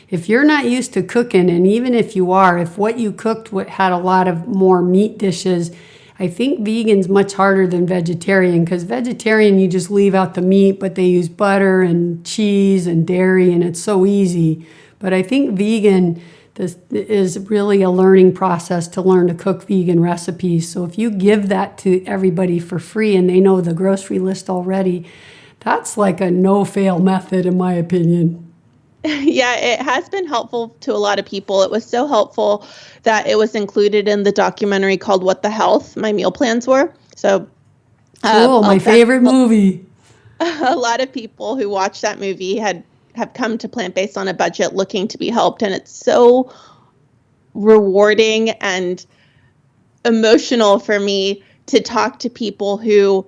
if you're not used to cooking, and even if you are, if what you cooked had a lot of more meat dishes, I think vegan's much harder than vegetarian, because vegetarian, you just leave out the meat, but they use butter and cheese and dairy, and it's so easy. But I think vegan, this is really a learning process to learn to cook vegan recipes. So if you give that to everybody for free and they know the grocery list already, that's like a no-fail method, in my opinion. Yeah, it has been helpful to a lot of people. It was so helpful that it was included in the documentary called What the Health My Meal Plans Were. So, cool, my favorite movie. A lot of people who watched that movie have come to Plant-Based on a Budget looking to be helped. And it's so rewarding and emotional for me to talk to people who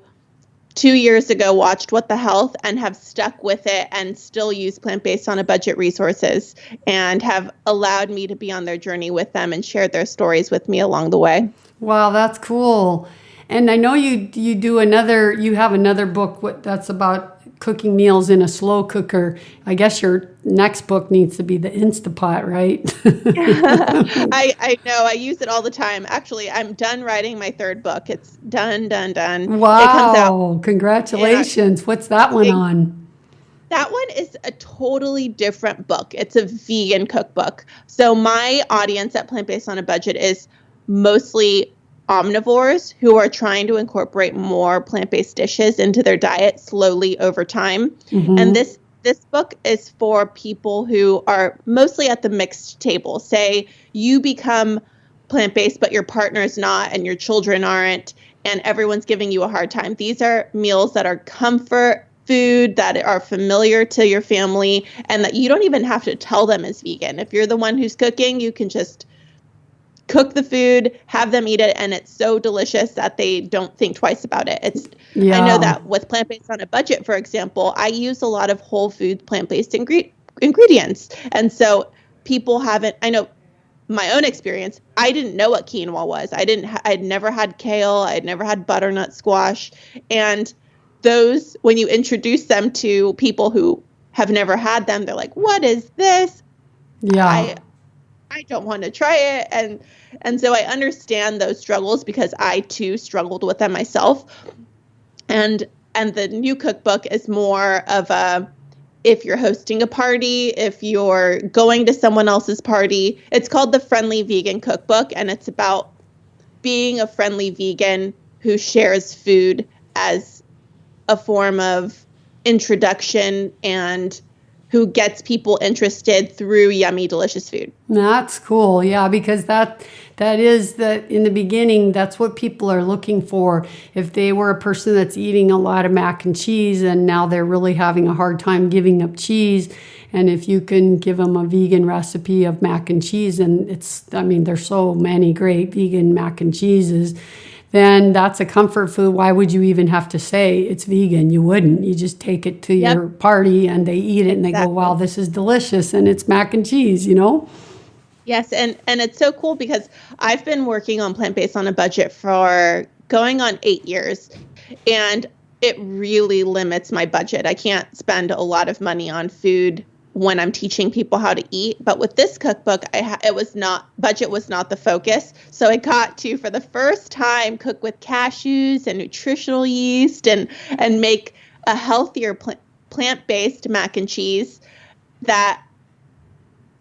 2 years ago watched What the Health and have stuck with it and still use Plant-Based on a Budget resources and have allowed me to be on their journey with them and shared their stories with me along the way. Wow, that's cool. And I know you have another book that's about cooking meals in a slow cooker. I guess your next book needs to be the Instapot, right? I know. I use it all the time. Actually, I'm done writing my 3rd book. It's done. Wow. It comes out. Congratulations. What's that one on? That one is a totally different book. It's a vegan cookbook. So my audience at Plant-Based on a Budget is mostly omnivores who are trying to incorporate more plant-based dishes into their diet slowly over time. Mm-hmm. And this book is for people who are mostly at the mixed table. Say you become plant-based, but your partner's not and your children aren't, and everyone's giving you a hard time. These are meals that are comfort food, that are familiar to your family, and that you don't even have to tell them is vegan. If you're the one who's cooking, you can just cook the food, have them eat it, and it's so delicious that they don't think twice about it. I know that with Plant-Based on a Budget, for example, I use a lot of whole food plant-based ingredients. And so I know my own experience, I didn't know what quinoa was. I'd never had kale, I'd never had butternut squash. And those, when you introduce them to people who have never had them, they're like, what is this? Yeah. I don't want to try it. And so I understand those struggles because I too struggled with them myself. And the new cookbook is more of if you're hosting a party, if you're going to someone else's party. It's called the Friendly Vegan Cookbook, and it's about being a friendly vegan who shares food as a form of introduction and who gets people interested through yummy, delicious food. That's cool. Yeah, because that is in the beginning, that's what people are looking for. If they were a person that's eating a lot of mac and cheese and now they're really having a hard time giving up cheese, and if you can give them a vegan recipe of mac and cheese, and there's so many great vegan mac and cheeses, then that's a comfort food. Why would you even have to say it's vegan? You wouldn't. You just take it to your party and they eat it and they go, wow, this is delicious, and it's mac and cheese, Yes, and it's so cool because I've been working on plant-based on a budget for going on 8 years, and it really limits my budget. I can't spend a lot of money on food when I'm teaching people how to eat. But with this cookbook, budget was not the focus. So I got to, for the first time, cook with cashews and nutritional yeast and make a healthier plant-based mac and cheese that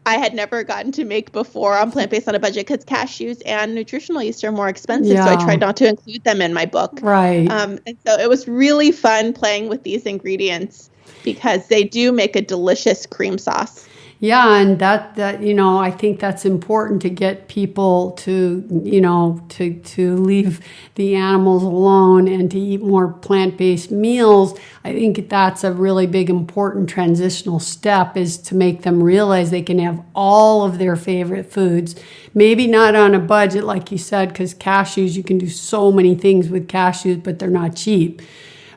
I had never gotten to make before on plant-based on a budget, because cashews and nutritional yeast are more expensive. So I tried not to include them in my book. Right. And so it was really fun playing with these ingredients, because they do make a delicious cream sauce. Yeah, and that I think that's important to get people to to leave the animals alone and to eat more plant-based meals. I think that's a really big important transitional step, is to make them realize they can have all of their favorite foods. Maybe not on a budget, like you said, because cashews, you can do so many things with cashews, but they're not cheap.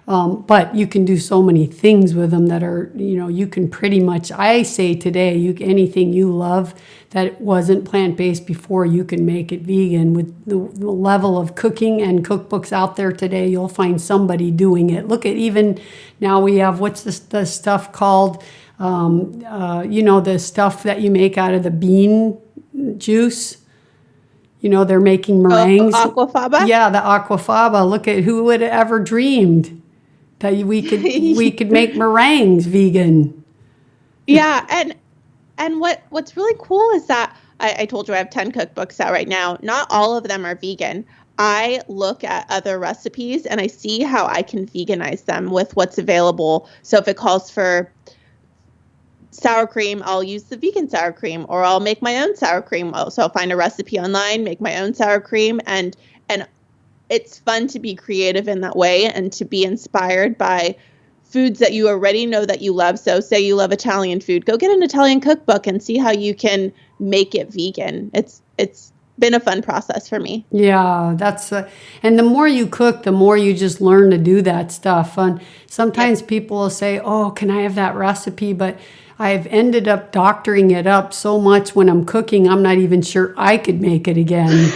But you can do so many things with them that are, you can pretty much, I say today, anything you love that wasn't plant-based before, you can make it vegan. With the level of cooking and cookbooks out there today, you'll find somebody doing it. Look at, even now we have, what's the stuff called, the stuff that you make out of the bean juice. They're making meringues. Aquafaba? Yeah, the aquafaba. Look at, who would have ever dreamed that we could make meringues vegan. Yeah, and what's really cool is that I told you I have 10 cookbooks out right now. Not all of them are vegan. I look at other recipes and I see how I can veganize them with what's available. So if it calls for sour cream, I'll use the vegan sour cream, or I'll make my own sour cream. So I'll find a recipe online, make my own sour cream, and it's fun to be creative in that way and to be inspired by foods that you already know that you love. So say you love Italian food, go get an Italian cookbook and see how you can make it vegan. It's been a fun process for me. Yeah, and the more you cook, the more you just learn to do that stuff. And sometimes people will say, oh, can I have that recipe? But I've ended up doctoring it up so much when I'm cooking, I'm not even sure I could make it again,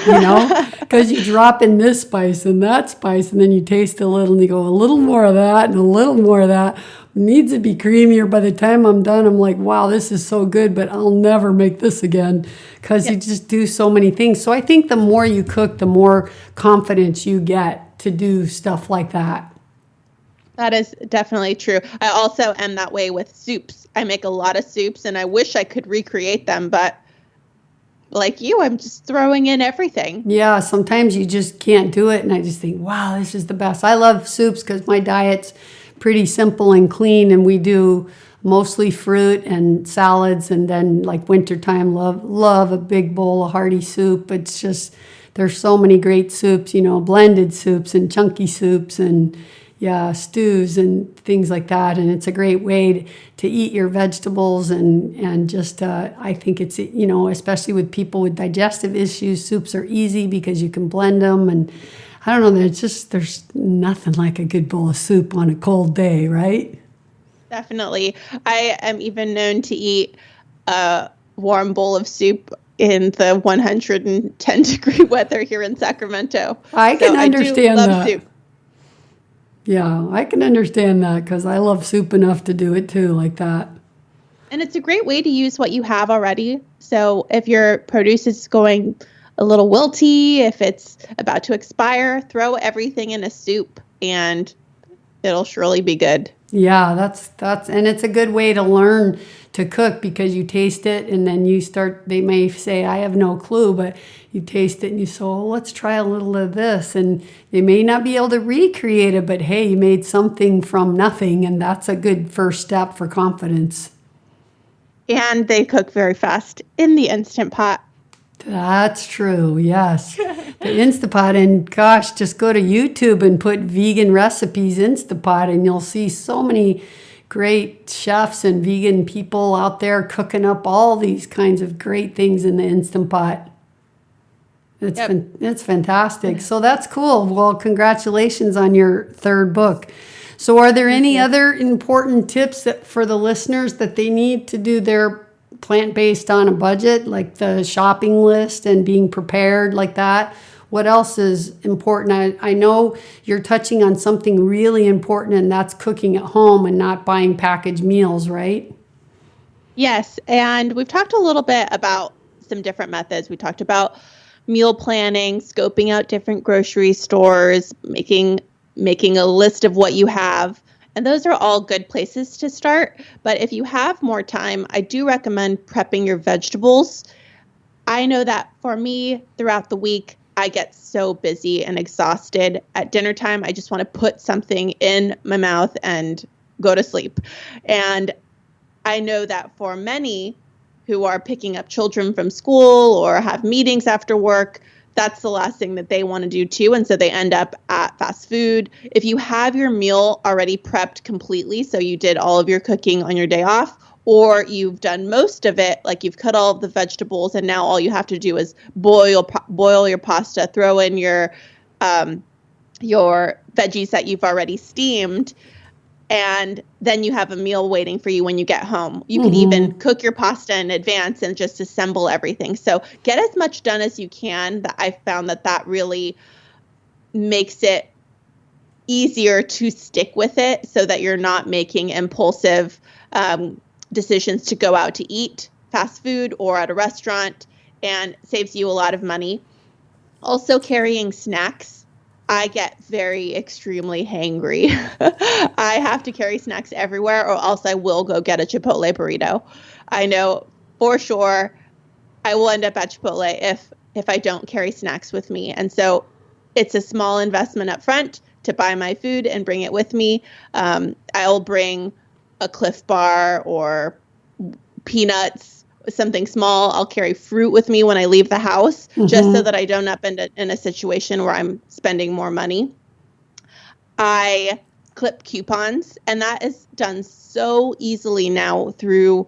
because you drop in this spice and that spice, and then you taste a little and you go, a little more of that and a little more of that. It needs to be creamier. By the time I'm done, I'm like, wow, this is so good, but I'll never make this again, because you just do so many things. So I think the more you cook, the more confidence you get to do stuff like that. That is definitely true. I also am that way with soups. I make a lot of soups and I wish I could recreate them, but like you, I'm just throwing in everything. Yeah, sometimes you just can't do it. And I just think, wow, this is the best. I love soups because my diet's pretty simple and clean, and we do mostly fruit and salads. And then like wintertime, love a big bowl of hearty soup. It's just, there's so many great soups, blended soups and chunky soups and stews and things like that. And it's a great way to eat your vegetables and just, I think it's, especially with people with digestive issues, soups are easy because you can blend them. And I don't know, there's nothing like a good bowl of soup on a cold day, right? Definitely. I am even known to eat a warm bowl of soup in the 110 degree weather here in Sacramento. I can understand I do love that. Soup. Yeah, I can understand that because I love soup enough to do it too, like that. And it's a great way to use what you have already. So if your produce is going a little wilty, if it's about to expire, throw everything in a soup and it'll surely be good. Yeah, that's and it's a good way to learn to cook because you taste it and then they may say, I have no clue, but you taste it and you say, oh, let's try a little of this. And they may not be able to recreate it, but hey, you made something from nothing, and that's a good first step for confidence. And they cook very fast in the Instant Pot. That's true, yes. The Instapot, and gosh, just go to YouTube and put vegan recipes Instapot, and you'll see so many great chefs and vegan people out there cooking up all these kinds of great things in the Instant Pot. It's fantastic. So that's cool. Well, congratulations on your third book. So are there any other important tips for the listeners that they need to do their plant-based on a budget, like the shopping list and being prepared like that? What else is important? I know you're touching on something really important, and that's cooking at home and not buying packaged meals, right? Yes, and we've talked a little bit about some different methods. We talked about meal planning, scoping out different grocery stores, making a list of what you have. And those are all good places to start. But if you have more time, I do recommend prepping your vegetables. I know that for me, throughout the week, I get so busy and exhausted. At dinner time, I just want to put something in my mouth and go to sleep. And I know that for many who are picking up children from school or have meetings after work, that's the last thing that they want to do too. And so they end up at fast food. If you have your meal already prepped completely, so you did all of your cooking on your day off, or you've done most of it, like you've cut all of the vegetables and now all you have to do is boil your pasta, throw in your veggies that you've already steamed, and then you have a meal waiting for you when you get home. You can even cook your pasta in advance and just assemble everything. So get as much done as you can. That I found that really makes it easier to stick with it so that you're not making impulsive decisions to go out to eat fast food or at a restaurant, and saves you a lot of money. Also, carrying snacks. I get very extremely hangry. I have to carry snacks everywhere, or else I will go get a Chipotle burrito. I know for sure I will end up at Chipotle if I don't carry snacks with me. And so it's a small investment up front to buy my food and bring it with me. I'll bring a Cliff Bar or peanuts, something small. I'll carry fruit with me when I leave the house, just so that I don't end up in a situation where I'm spending more money. I clip coupons, and that is done so easily now through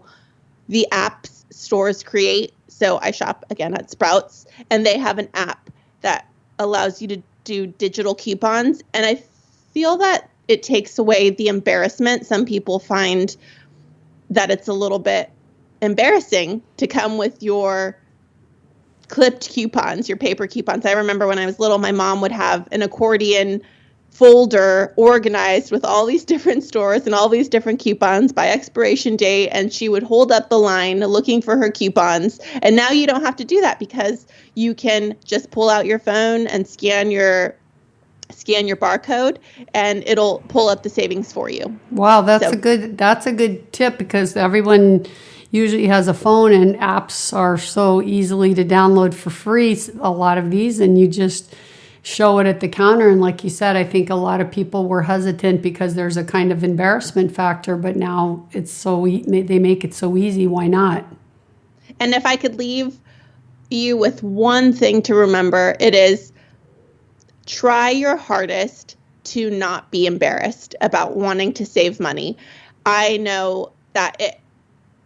the apps stores create. So I shop again at Sprouts, and they have an app that allows you to do digital coupons. And I feel that it takes away the embarrassment. Some people find that it's a little bit embarrassing to come with your clipped coupons, your paper coupons. I remember when I was little, my mom would have an accordion folder organized with all these different stores and all these different coupons by expiration date, and she would hold up the line looking for her coupons. And now you don't have to do that, because you can just pull out your phone and scan your barcode, and it'll pull up the savings for you. Wow, that's a good tip, because everyone usually has a phone, and apps are so easily to download for free, a lot of these, and you just show it at the counter. And like you said, I think a lot of people were hesitant because there's a kind of embarrassment factor, but now they make it so easy. Why not? And if I could leave you with one thing to remember, it is try your hardest to not be embarrassed about wanting to save money. I know that it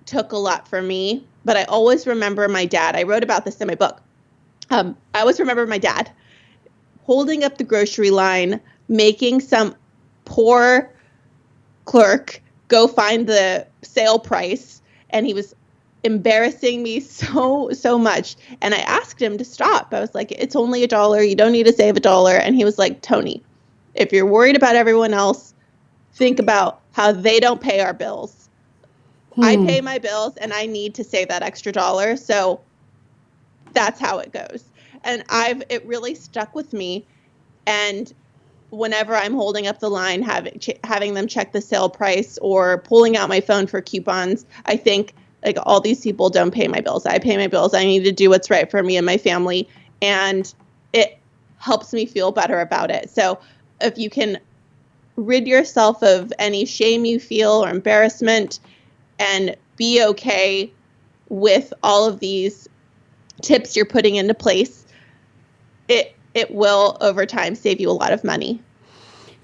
took a lot for me, but I always remember my dad. I wrote about this in my book. I always remember my dad holding up the grocery line, making some poor clerk go find the sale price, and he was embarrassing me so much. And I asked him to stop. I was like, it's only $1. You don't need to save $1. And he was like, Toni, if you're worried about everyone else, think about how they don't pay our bills. I pay my bills, and I need to save that extra $1. So that's how it goes. And it really stuck with me. And whenever I'm holding up the line, having them check the sale price or pulling out my phone for coupons, I think, like, all these people don't pay my bills. I pay my bills. I need to do what's right for me and my family. And it helps me feel better about it. So if you can rid yourself of any shame you feel or embarrassment and be okay with all of these tips you're putting into place, it will over time save you a lot of money.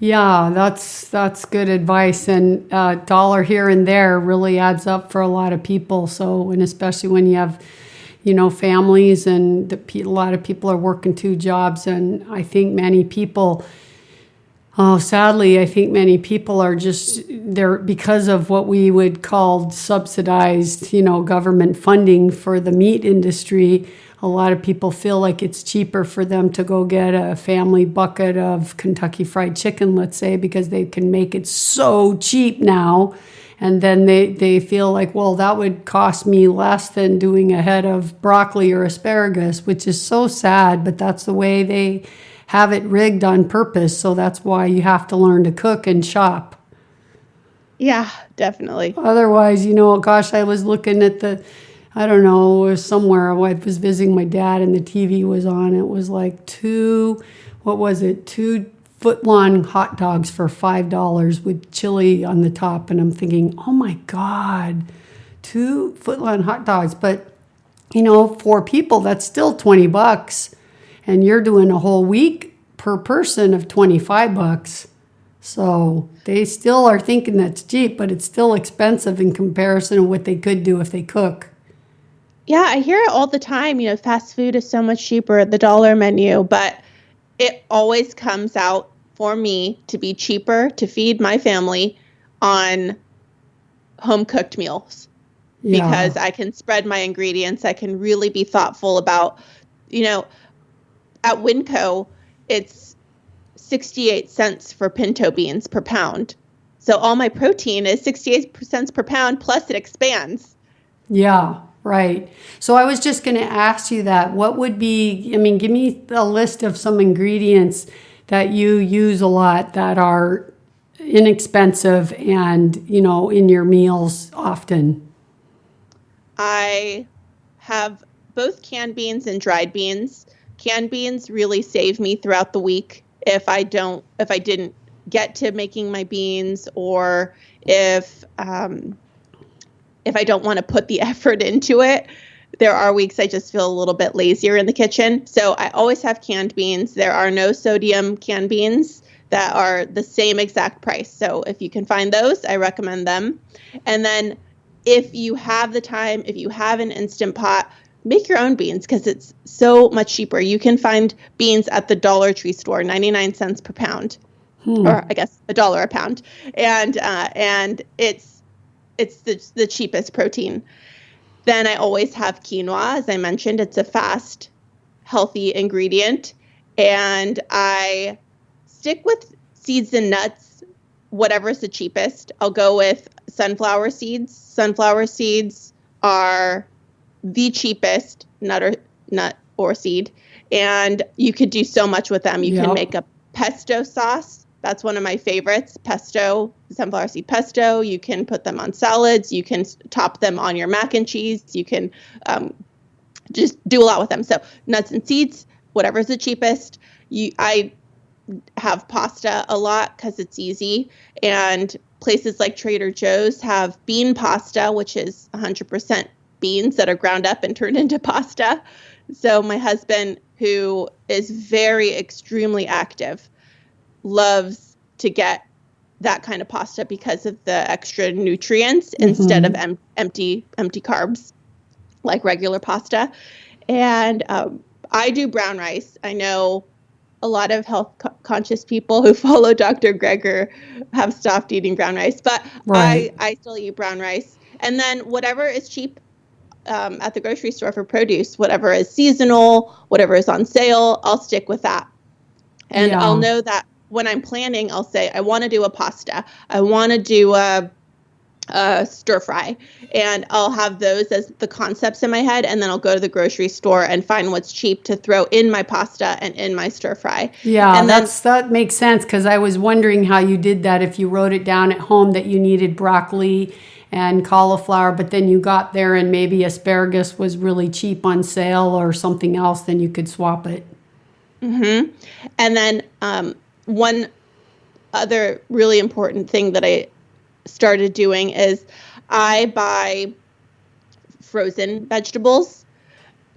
Yeah, that's good advice, and dollar here and there really adds up for a lot of people. So, and especially when you have, families, and a lot of people are working 2 jobs, and I think many people, sadly, I think many people are just there because of what we would call subsidized, government funding for the meat industry. A lot of people feel like it's cheaper for them to go get a family bucket of Kentucky Fried Chicken, let's say, because they can make it so cheap now. And then they feel like, well, that would cost me less than doing a head of broccoli or asparagus, which is so sad, but that's the way they have it rigged on purpose. So that's why you have to learn to cook and shop. Yeah, definitely. Otherwise, gosh, I was looking at I don't know, it was somewhere. I was visiting my dad and the TV was on. It was like 2 foot-long hot dogs for $5 with chili on the top. And I'm thinking, oh my God, 2 foot-long hot dogs. But, 4 people, that's still $20. And you're doing a whole week per person of $25. So they still are thinking that's cheap, but it's still expensive in comparison to what they could do if they cook. Yeah, I hear it all the time. Fast food is so much cheaper at the dollar menu, but it always comes out for me to be cheaper to feed my family on home cooked meals because I can spread my ingredients. I can really be thoughtful about, at Winco, it's 68 cents for pinto beans per pound. So all my protein is 68 cents per pound, plus it expands. Yeah. Right. So I was just going to ask you that. What would be, give me a list of some ingredients that you use a lot that are inexpensive and, in your meals often. I have both canned beans and dried beans. Canned beans really save me throughout the week if I didn't get to making my beans, or if I don't want to put the effort into it. There are weeks I just feel a little bit lazier in the kitchen. So I always have canned beans. There are no sodium canned beans that are the same exact price. So if you can find those, I recommend them. And then if you have the time, if you have an Instant Pot, make your own beans because it's so much cheaper. You can find beans at the Dollar Tree store, 99 cents per pound, or I guess $1 a pound. And it's the cheapest protein. Then I always have quinoa. As I mentioned, it's a fast, healthy ingredient. And I stick with seeds and nuts, whatever's the cheapest. I'll go with sunflower seeds. Sunflower seeds are the cheapest nut or seed. And you could do so much with them. You can make a pesto sauce. That's one of my favorites, pesto, sunflower seed pesto. You can put them on salads. You can top them on your mac and cheese. You can just do a lot with them. So nuts and seeds, whatever's the cheapest. I have pasta a lot because it's easy. And places like Trader Joe's have bean pasta, which is 100% beans that are ground up and turned into pasta. So my husband, who is extremely active, loves to get that kind of pasta because of the extra nutrients instead of empty carbs like regular pasta. And I do brown rice. I know a lot of health conscious people who follow Dr. Greger have stopped eating brown rice, but I still eat brown rice. And then whatever is cheap at the grocery store for produce, whatever is seasonal, whatever is on sale, I'll stick with that. And I'll know that when I'm planning, I'll say, I want to do a pasta. I want to do a stir fry. And I'll have those as the concepts in my head. And then I'll go to the grocery store and find what's cheap to throw in my pasta and in my stir fry. Yeah, and that makes sense, because I was wondering how you did that, if you wrote it down at home that you needed broccoli and cauliflower, but then you got there and maybe asparagus was really cheap on sale or something else, then you could swap it. Mm-hmm. And then one other really important thing that I started doing is I buy frozen vegetables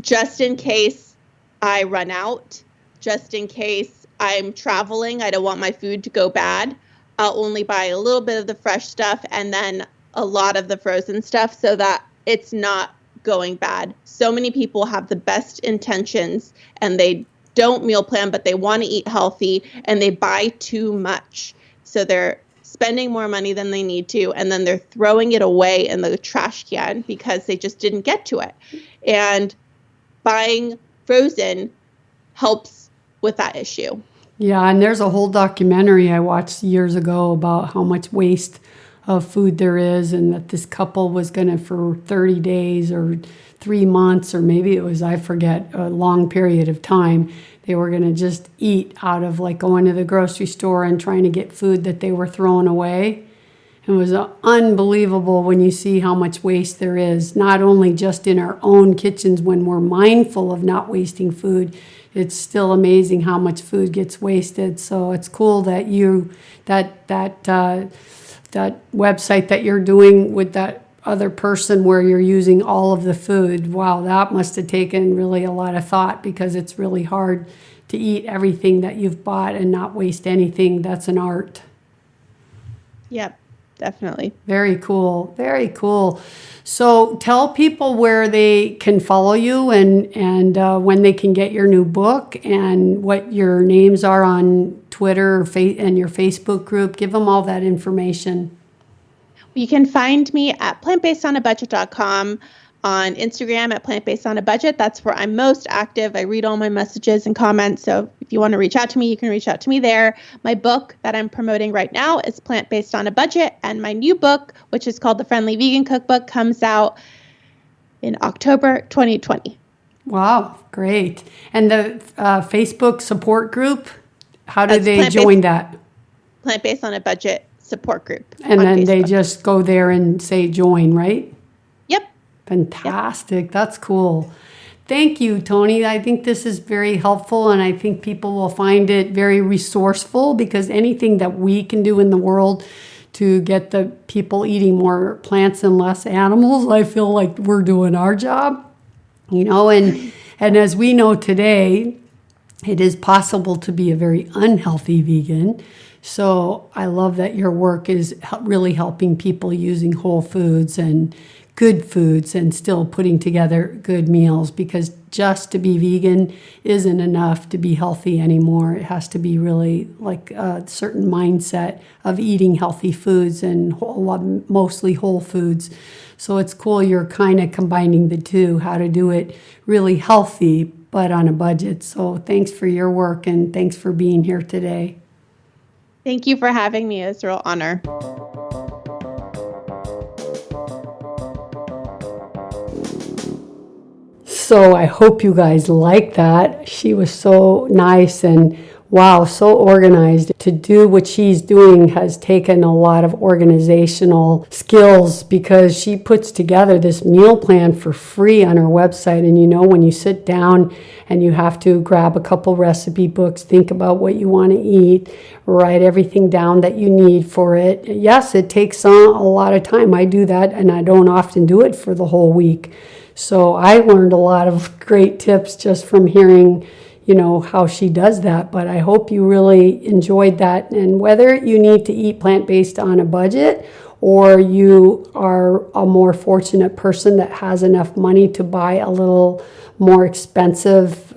just in case I run out, just in case I'm traveling. I don't want my food to go bad. I'll only buy a little bit of the fresh stuff and then a lot of the frozen stuff so that it's not going bad. So many people have the best intentions and they don't meal plan, but they want to eat healthy and they buy too much. So they're spending more money than they need to, and then they're throwing it away in the trash can because they just didn't get to it. And buying frozen helps with that issue. Yeah, and there's a whole documentary I watched years ago about how much waste of food there is, and that this couple was going to, for 30 days or 3 months, or maybe it was, I forget, a long period of time, they were going to just eat out of like going to the grocery store and trying to get food that they were throwing away. It was unbelievable when you see how much waste there is, not only just in our own kitchens when we're mindful of not wasting food. It's still amazing how much food gets wasted. So it's cool that that website that you're doing with that other person where you're using all of the food. Wow, that must have taken really a lot of thought, because it's really hard to eat everything that you've bought and not waste anything. That's an art. Yep, definitely. Very cool. Very cool. So tell people where they can follow you and when they can get your new book and what your names are on Twitter and your Facebook group. Give them all that information. You can find me at plantbasedonabudget.com, on Instagram at plantbasedonabudget. That's where I'm most active. I read all my messages and comments. So if you want to reach out to me, you can reach out to me there. My book that I'm promoting right now is Plant Based on a Budget. And my new book, which is called The Friendly Vegan Cookbook, comes out in October 2020. Wow, great. And the Facebook support group, how do they join that? Plant Based on a Budget support group. And then Facebook. They just go there and say join, right? Yep. Fantastic. Yep. That's cool. Thank you, Toni. I think this is very helpful, and I think people will find it very resourceful, because anything that we can do in the world to get the people eating more plants and less animals, I feel like we're doing our job, and as we know today, it is possible to be a very unhealthy vegan. So I love that your work is really helping people using whole foods and good foods and still putting together good meals, because just to be vegan isn't enough to be healthy anymore. It has to be really like a certain mindset of eating healthy foods and mostly whole foods. So it's cool you're kind of combining the two, how to do it really healthy but on a budget. So thanks for your work, and thanks for being here today. Thank you for having me. It's a real honor. So I hope you guys like that. She was so nice and wow, so organized. To do what she's doing has taken a lot of organizational skills, because she puts together this meal plan for free on her website. And when you sit down and you have to grab a couple recipe books, think about what you want to eat, write everything down that you need for it. Yes, it takes a lot of time. I do that, and I don't often do it for the whole week. So I learned a lot of great tips just from hearing how she does that. But I hope you really enjoyed that. And whether you need to eat plant-based on a budget, or you are a more fortunate person that has enough money to buy a little more expensive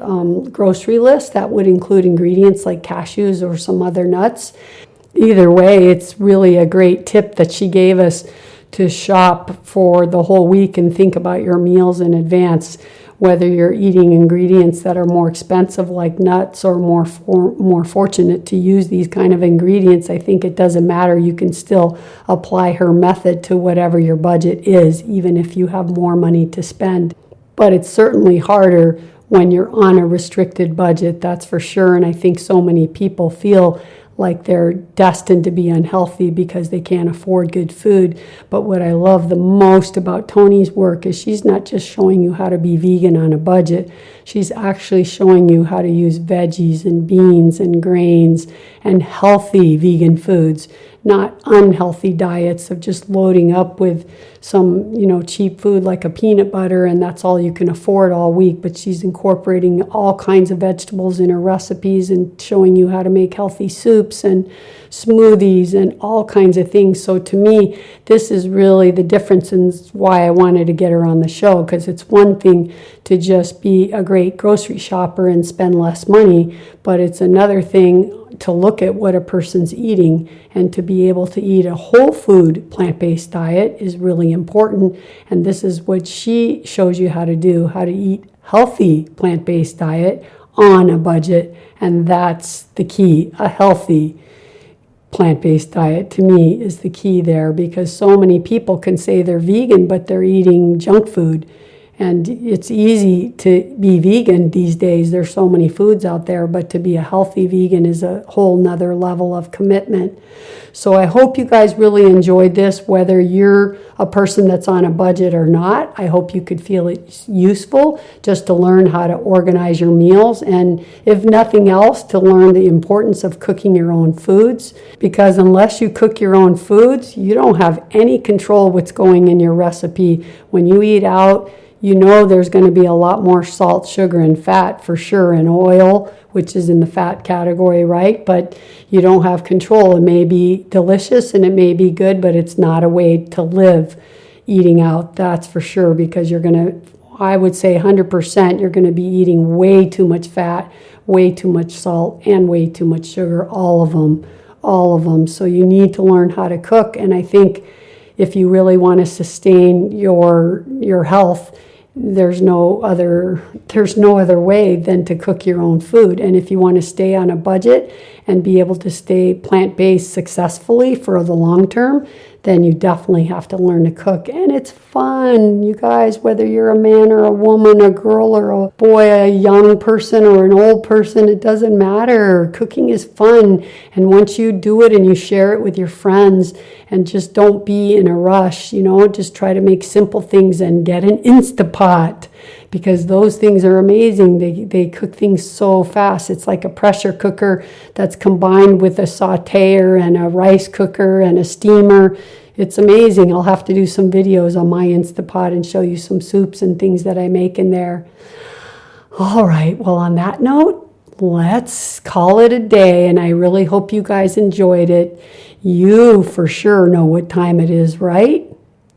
grocery list that would include ingredients like cashews or some other nuts. Either way, it's really a great tip that she gave us to shop for the whole week and think about your meals in advance. Whether you're eating ingredients that are more expensive like nuts, or more fortunate to use these kind of ingredients, I think it doesn't matter. You can still apply her method to whatever your budget is, even if you have more money to spend. But it's certainly harder when you're on a restricted budget, that's for sure. And I think so many people feel like they're destined to be unhealthy because they can't afford good food. But what I love the most about Toni's work is she's not just showing you how to be vegan on a budget. She's actually showing you how to use veggies and beans and grains and healthy vegan foods, not unhealthy diets of just loading up with some, cheap food like a peanut butter, and that's all you can afford all week. But she's incorporating all kinds of vegetables in her recipes and showing you how to make healthy soups and smoothies and all kinds of things. So to me, this is really the difference, and why I wanted to get her on the show, because it's one thing to just be a great grocery shopper and spend less money, but it's another thing to look at what a person's eating, and to be able to eat a whole food plant-based diet is really important. And this is what she shows you how to do, how to eat healthy plant-based diet on a budget. And that's the key. A healthy plant-based diet to me is the key there, because so many people can say they're vegan, but they're eating junk food. And it's easy to be vegan these days. There's so many foods out there, but to be a healthy vegan is a whole nother level of commitment. So I hope you guys really enjoyed this, whether you're a person that's on a budget or not. I hope you could feel it's useful just to learn how to organize your meals, and if nothing else, to learn the importance of cooking your own foods, because unless you cook your own foods, you don't have any control what's going in your recipe. When you eat out, there's going to be a lot more salt, sugar, and fat for sure, and oil, which is in the fat category, right? But you don't have control. It may be delicious and it may be good, but it's not a way to live eating out, that's for sure, because I would say 100%, you're going to be eating way too much fat, way too much salt, and way too much sugar, all of them. So you need to learn how to cook, and I think if you really want to sustain your health, there's no other way than to cook your own food. And if you want to stay on a budget and be able to stay plant-based successfully for the long term, then you definitely have to learn to cook. And it's fun, you guys, whether you're a man or a woman, a girl or a boy, a young person or an old person, it doesn't matter. Cooking is fun. And once you do it and you share it with your friends, and just don't be in a rush, just try to make simple things and get an Instapot, because those things are amazing. They cook things so fast. It's like a pressure cooker that's combined with a sauteer and a rice cooker and a steamer. It's amazing. I'll have to do some videos on my Instapot and show you some soups and things that I make in there. All right, well, on that note, let's call it a day, and I really hope you guys enjoyed it. You for sure know what time it is, right?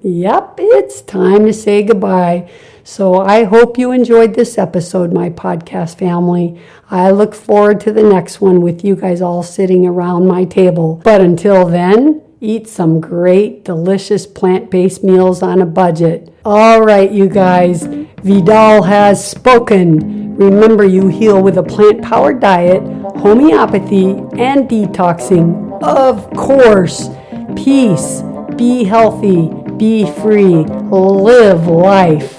Yep, it's time to say goodbye. So I hope you enjoyed this episode, my podcast family. I look forward to the next one with you guys all sitting around my table. But until then, eat some great, delicious plant-based meals on a budget. All right, you guys, Vidal has spoken. Remember, you heal with a plant-powered diet, homeopathy, and detoxing. Of course, peace, be healthy, be free, live life.